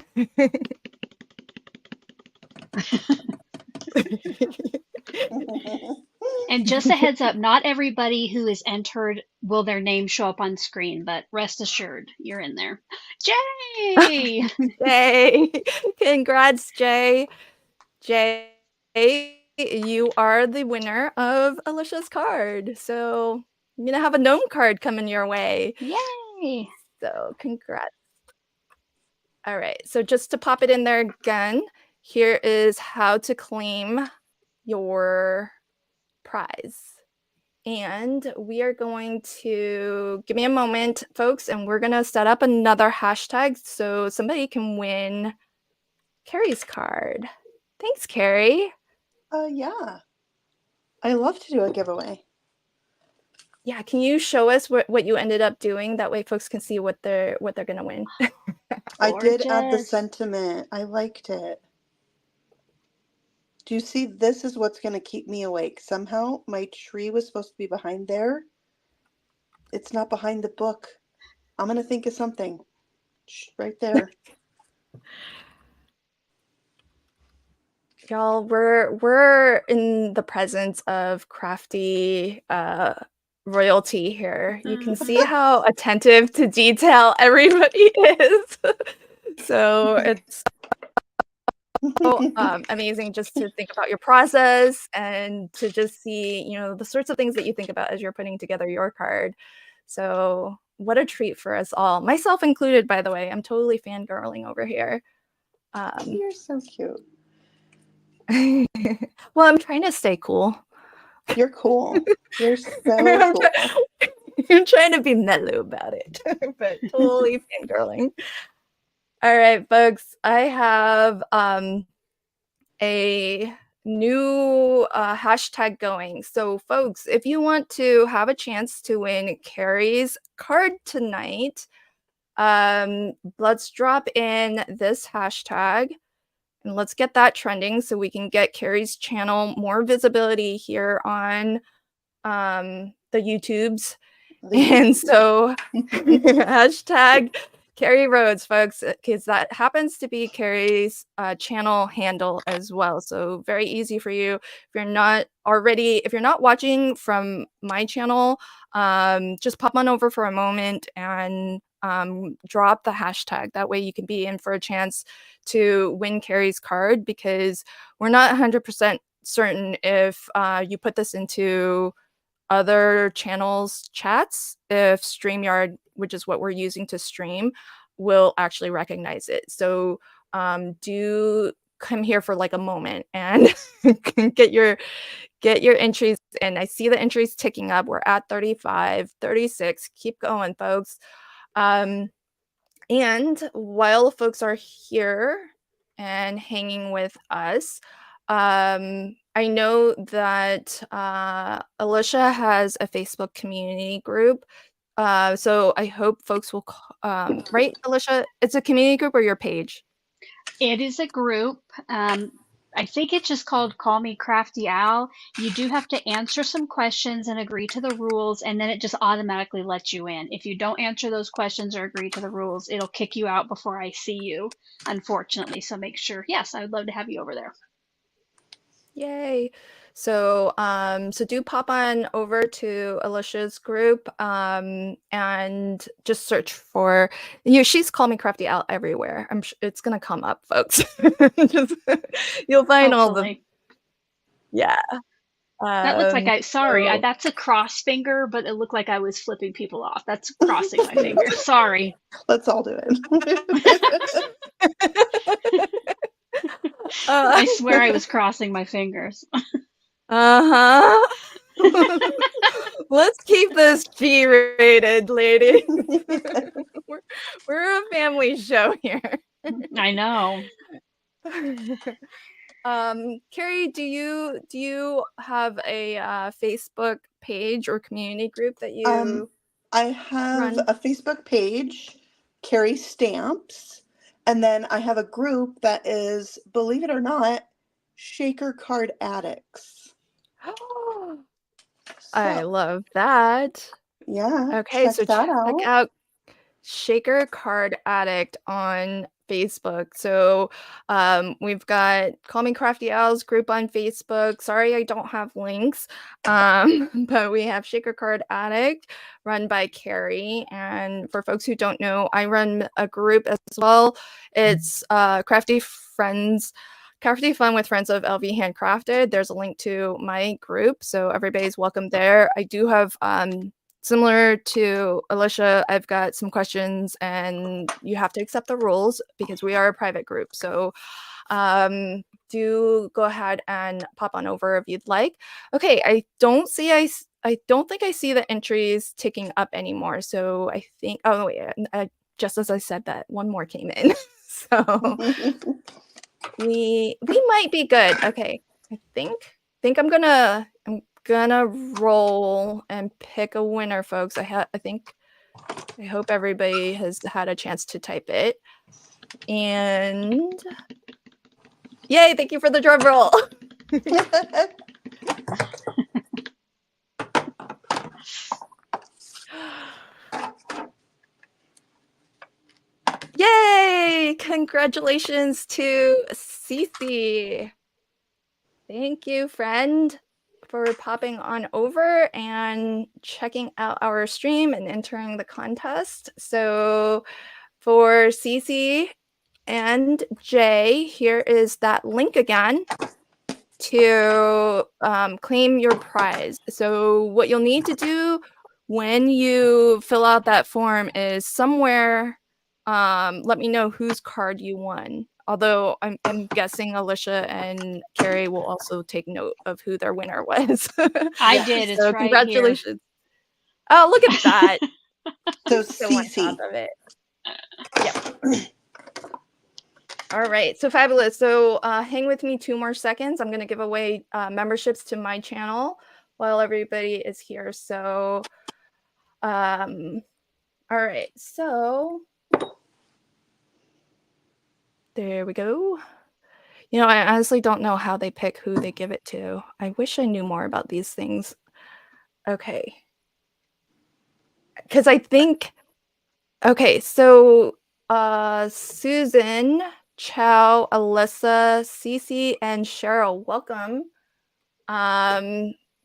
And just a heads up, not everybody who is entered will their name show up on screen, but rest assured, you're in there. Jay! Yay! Congrats, Jay. Jay, you are the winner of Alicia's card. So I'm gonna have a gnome card coming your way. Yay! So congrats. All right, so just to pop it in there again, here is how to claim your prize. And we are going to, give me a moment, folks, and we're gonna set up another hashtag so somebody can win Carrie's card. Thanks, Carrie. Yeah. I love to do a giveaway. Yeah, can you show us what you ended up doing? That way folks can see what they're gonna win. I did add the Gorgeous. sentiment. I liked it. Do you see? This is what's going to keep me awake. Somehow my tree was supposed to be behind there. It's not behind the book. I'm going to think of something. Shh, right there. Y'all, we're in the presence of crafty royalty here. You can see how attentive to detail everybody is. So it's so amazing just to think about your process and to just see, you know, the sorts of things that you think about as you're putting together your card. So what a treat for us all, myself included, by the way. I'm totally fangirling over here. You're so cute. Well, I'm trying to stay cool. You're cool. You're so cool. I'm trying to be mellow about it, but totally fangirling. All right, folks, I have a new hashtag going. So, folks, if you want to have a chance to win Carrie's card tonight, let's drop in this hashtag. And let's get that trending so we can get Carrie's channel more visibility here on the YouTubes. And so hashtag Carrie Rhodes, folks, because that happens to be Carrie's channel handle as well. So very easy for you. If you're not watching from my channel, just pop on over for a moment and drop the hashtag. That way you can be in for a chance to win Carrie's card, because we're not 100% certain if you put this into other channels' chats if StreamYard, which is what we're using to stream, will actually recognize it. So do come here for like a moment and get your entries in. I see the entries ticking up. We're at 35, 36. Keep going, folks. And while folks are here and hanging with us, I know that Alicia has a Facebook community group. So I hope folks will, right, Alicia? It's a community group or your page? It is a group. I think it's just called Call Me Crafty Al. You do have to answer some questions and agree to the rules, and then it just automatically lets you in. If you don't answer those questions or agree to the rules, it'll kick you out before I see you, unfortunately. So make sure, yes, I would love to have you over there. Yay. So so do pop on over to Alicia's group and just search for she's Call Me Crafty Out everywhere. I'm sure it's gonna come up, folks. Just, you'll find all the yeah. That looks like that's a cross finger, but it looked like I was flipping people off. That's crossing my finger. Sorry. Let's all do it. I swear I was crossing my fingers. Uh-huh. Let's keep this G-rated, lady. We're a family show here. I know. Carrie, do you have a Facebook page or community group that you I have run? a Facebook page, Carrie Stamps, and then I have a group that is, believe it or not, Shaker Card Addicts. I love that. Yeah. Okay, so check out. out Shaker Card Addict on Facebook. So we've got Call Me Crafty Owls group on Facebook. Sorry, I don't have links. But we have Shaker Card Addict run by Carrie. And for folks who don't know, I run a group as well. It's Crafty Fun with Friends of LV Handcrafted. There's a link to my group, so everybody's welcome there. I do have similar to Alicia, I've got some questions and you have to accept the rules because we are a private group. So do go ahead and pop on over if you'd like. Okay, I don't think I see the entries ticking up anymore. So I think, oh wait, just as I said that, one more came in. So we might be good. Okay, I think I'm gonna roll and pick a winner, folks. I hope everybody has had a chance to type it. And yay, thank you for the drum roll. Yay! Congratulations to Cece. Thank you, friend, for popping on over and checking out our stream and entering the contest. So for Cece and Jay, here is that link again to claim your prize. So what you'll need to do when you fill out that form is somewhere let me know whose card you won. Although I'm guessing Alicia and Carrie will also take note of who their winner was. I did. It's So right congratulations. Here. Oh, look at that. So on top of it. Yep. All right. So fabulous. So hang with me 2 more seconds. I'm going to give away memberships to my channel while everybody is here. So, all right. So there we go. You know, I honestly don't know how they pick who they give it to. I wish I knew more about these things. Okay. Because I think, okay, so Susan, Chow, Alyssa, Cece, and Cheryl, welcome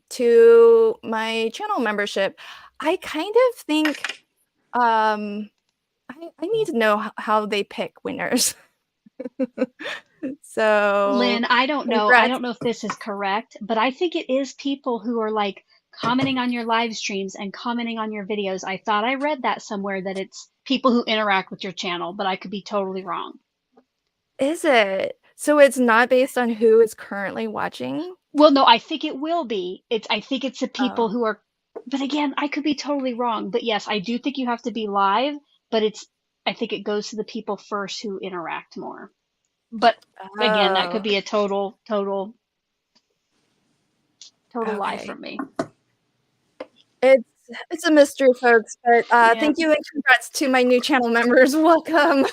to my channel membership. I kind of think I need to know how they pick winners. So Lynn, I don't know. congrats. I don't know if this is correct, but I think it is people who are like commenting on your live streams and commenting on your videos. I thought I read that somewhere that it's people who interact with your channel, but I could be totally wrong. Is it? So it's not based on who is currently watching? Well, no, I think it will be. I think it's the people Oh. who are, but again, I could be totally wrong. But yes, I do think you have to be live, but I think it goes to the people first who interact more. But again, that could be a total lie Okay. from me. It's a mystery, folks, but Yeah. thank you and congrats to my new channel members. Welcome.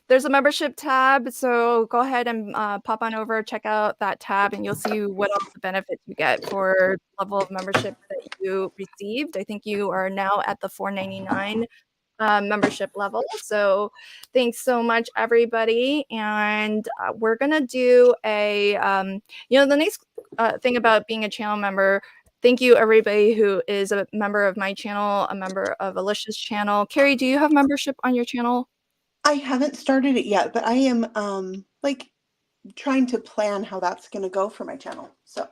There's a membership tab, so go ahead and pop on over, check out that tab, and you'll see what all the benefits you get for the level of membership that you received. I think you are now at the $4.99 membership level. So thanks so much, everybody. And we're gonna do a, the nice thing about being a channel member. Thank you, everybody who is a member of my channel, a member of Alicia's channel. Carrie, do you have membership on your channel? I haven't started it yet, but I am like trying to plan how that's going to go for my channel. So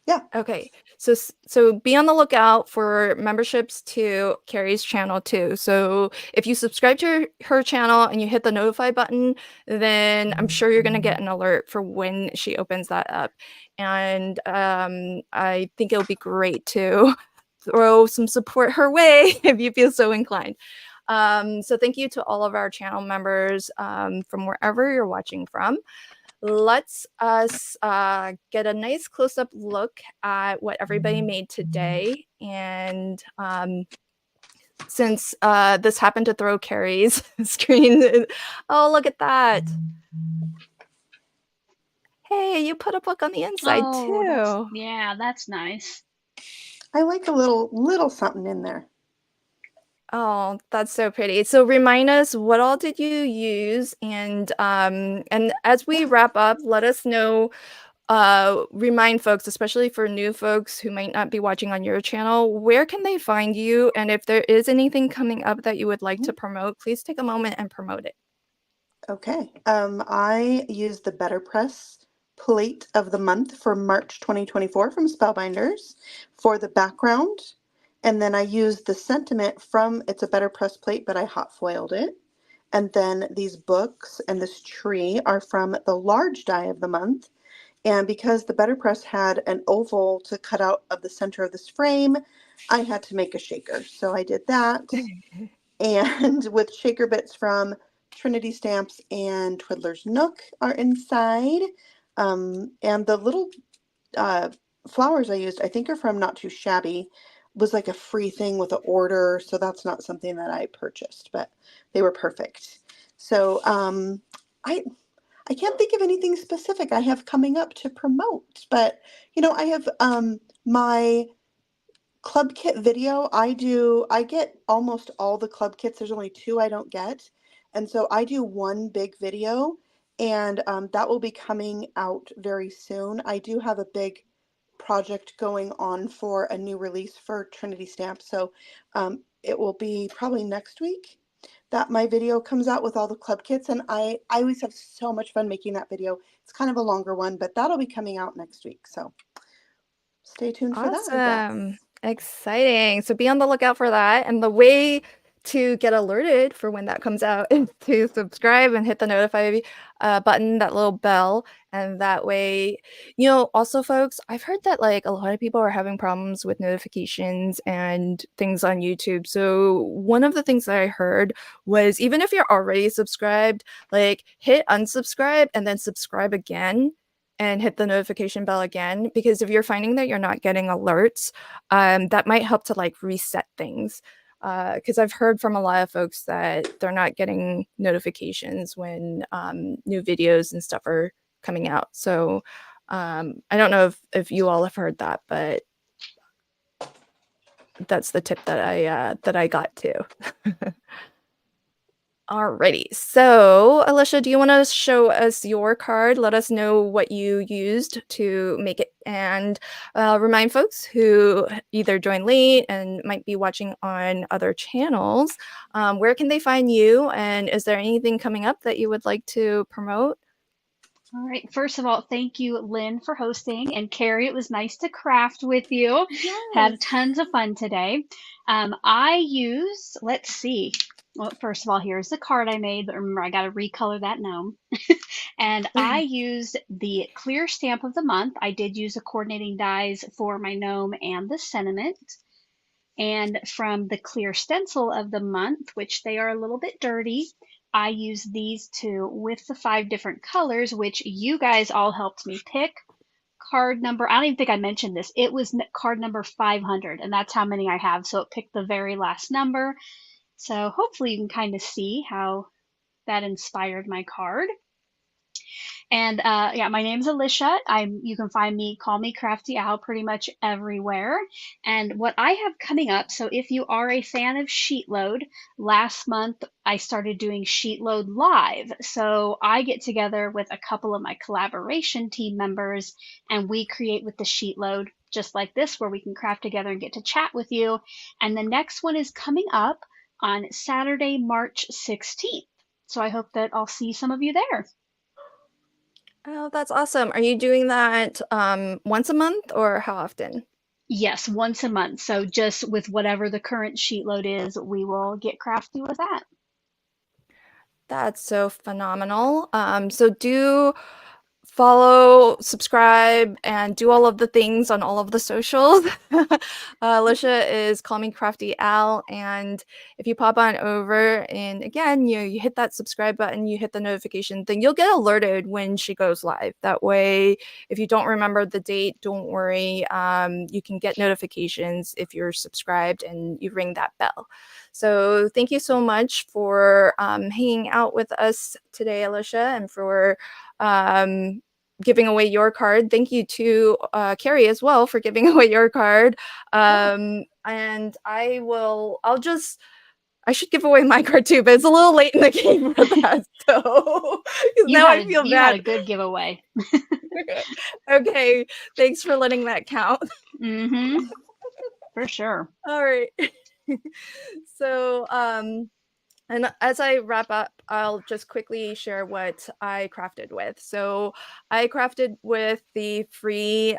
yeah. Okay, so be on the lookout for memberships to Carrie's channel too. So if you subscribe to her channel and you hit the notify button, then I'm sure you're gonna get an alert for when she opens that up. And I think it'll be great to throw some support her way if you feel so inclined. So thank you to all of our channel members from wherever you're watching from. Let's us get a nice close-up look at what everybody made today. And since this happened to throw Carrie's screen, oh, look at that. Hey, you put a book on the inside too. Yeah, that's nice. I like a little something in there. Oh, that's so pretty. So remind us, what all did you use? And as we wrap up, let us know, remind folks, especially for new folks who might not be watching on your channel, where can they find you? And if there is anything coming up that you would like to promote, please take a moment and promote it. Okay. I used the Better Press plate of the month for March 2024 from Spellbinders for the background. And then I used the sentiment from, it's a Better Press plate, but I hot foiled it. And then these books and this tree are from the large die of the month. And because the Better Press had an oval to cut out of the center of this frame, I had to make a shaker. So I did that. And with shaker bits from Trinity Stamps and Twiddler's Nook are inside. And the little flowers I used, I think are from Not Too Shabby, was like a free thing with an order. So that's not something that I purchased, but they were perfect. So I can't think of anything specific I have coming up to promote, but I have my club kit video. I get almost all the club kits. There's only 2 I don't get. And so I do one big video, and that will be coming out very soon. I do have a big project going on for a new release for Trinity Stamps. So it will be probably next week that my video comes out with all the club kits. And I always have so much fun making that video. It's kind of a longer one, but that'll be coming out next week. So stay tuned for that, I guess. Awesome. Exciting. So be on the lookout for that. And the way to get alerted for when that comes out is to subscribe and hit the notify button, that little bell. And that way, also, folks, I've heard that like a lot of people are having problems with notifications and things on YouTube. So one of the things that I heard was, even if you're already subscribed, like hit unsubscribe and then subscribe again and hit the notification bell again, because if you're finding that you're not getting alerts, that might help to like reset things. Because I've heard from a lot of folks that they're not getting notifications when new videos and stuff are coming out. So I don't know if you all have heard that, but that's the tip that I got too. Alrighty, so Alicia, do you want to show us your card? Let us know what you used to make it, and remind folks who either joined late and might be watching on other channels, where can they find you, and is there anything coming up that you would like to promote? All right. First of all, thank you, Lynn, for hosting. And Carrie, it was nice to craft with you. Had Yes. tons of fun today. Let's see. Well, first of all, here's the card I made, but remember, I got to recolor that gnome. And I used the clear stamp of the month. I did use the coordinating dies for my gnome and the sentiment. And from the clear stencil of the month, which they are a little bit dirty, I used these two with the 5 different colors, which you guys all helped me pick. Card number, I don't even think I mentioned this. It was card number 500, and that's how many I have. So it picked the very last number. So hopefully you can kind of see how that inspired my card. And yeah, my name's Alicia. You can find me, call me Crafty Owl, pretty much everywhere. And what I have coming up, so if you are a fan of SheetLoad, last month I started doing SheetLoad live. So I get together with a couple of my collaboration team members, and we create with the SheetLoad just like this, where we can craft together and get to chat with you. And the next one is coming up on Saturday, March 16th. So I hope that I'll see some of you there. Oh, that's awesome. Are you doing that once a month or how often? Yes, once a month. So just with whatever the current SheetLoad is, we will get crafty with that. That's so phenomenal. So do follow, subscribe, and do all of the things on all of the socials. Alicia is Call Me Crafty Al, and if you pop on over and again, you hit that subscribe button, you hit the notification, then you'll get alerted when she goes live. That way, if you don't remember the date, don't worry. You can get notifications if you're subscribed and you ring that bell. So thank you so much for hanging out with us today, Alicia, and for giving away your card. Thank you to Carrie as well for giving away your card. And I should give away my card too, but it's a little late in the game for that. So now I feel bad. You had a good giveaway. Okay, thanks for letting that count. Mm-hmm. For sure. All right. So and as I wrap up, I'll just quickly share what I crafted with. So I crafted with the free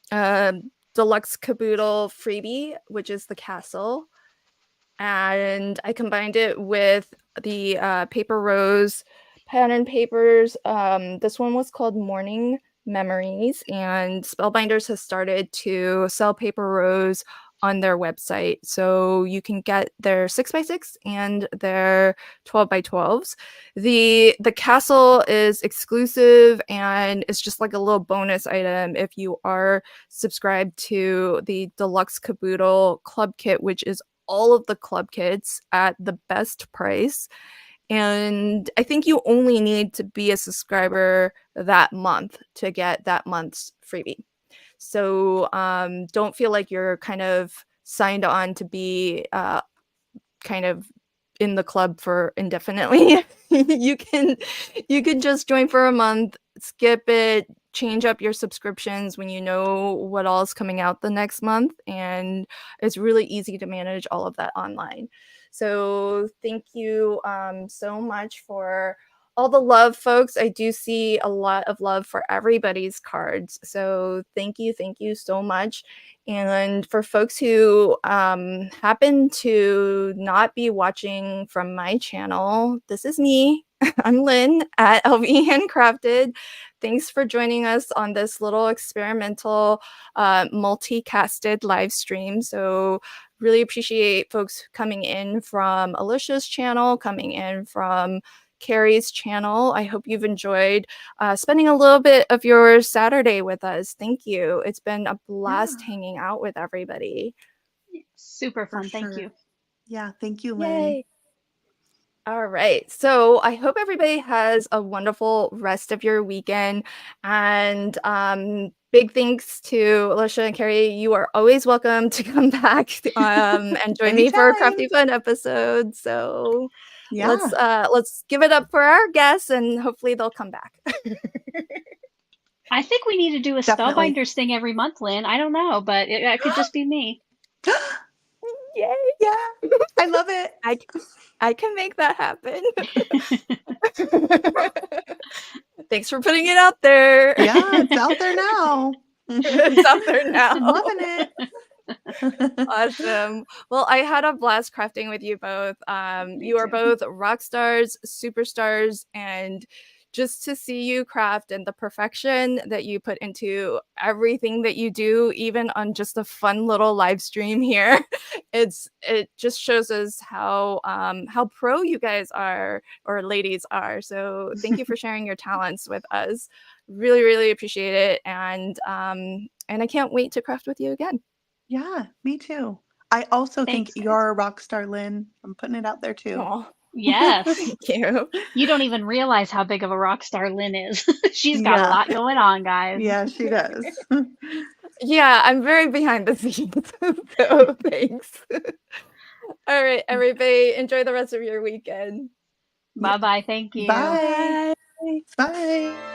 deluxe caboodle freebie, which is the castle. And I combined it with the Paper Rose pen and papers. This one was called Morning Memories, and Spellbinders has started to sell Paper Rose on their website. So you can get their 6x6 and their 12x12s. The castle is exclusive and it's just like a little bonus item if you are subscribed to the Deluxe Caboodle Club Kit, which is all of the club kits at the best price. And I think you only need to be a subscriber that month to get that month's freebie. So don't feel like you're kind of signed on to be kind of in the club for indefinitely. you can just join for a month, skip it, change up your subscriptions when you know what all is coming out the next month, and it's really easy to manage all of that online. So thank you so much for all the love, folks. I do see a lot of love for everybody's cards. So thank you so much. And for folks who happen to not be watching from my channel, this is me. I'm Lynn at LV Handcrafted. Thanks for joining us on this little experimental multicasted live stream. So really appreciate folks coming in from Alicia's channel, coming in from Carrie's channel. I hope you've enjoyed spending a little bit of your Saturday with us. Thank you. It's been a blast hanging out with everybody. Super fun. Thank you. Yeah, thank you, Lynn. Yay. All right. So I hope everybody has a wonderful rest of your weekend. And big thanks to Alicia and Carrie. You are always welcome to come back and join me for a Crafty Fun episode. So yeah, let's give it up for our guests, and hopefully they'll come back. I think we need to do a Spellbinders thing every month, Lynn. I don't know, but it could just be me. Yay! Yeah, I love it. I can make that happen. Thanks for putting it out there. Yeah, it's out there now. It's out there now. I'm loving it. Awesome. Well, I had a blast crafting with you both. You are too. both rock stars, superstars, and just to see you craft and the perfection that you put into everything that you do, even on just a fun little live stream here, it just shows us how pro you guys are, or ladies are. So thank you for sharing your talents with us. Really, really appreciate it, and I can't wait to craft with you again. Yeah, me too. I also Thanks, think guys. you're a rock star, Lynn. I'm putting it out there too. Aw, Yes. thank you. You don't even realize how big of a rock star Lynn is. She's got a Yeah. lot going on, guys. Yeah, she does. Yeah, I'm very behind the scenes, so thanks. All right, everybody, enjoy the rest of your weekend. Bye-bye. Thank you. Bye. Bye. Bye.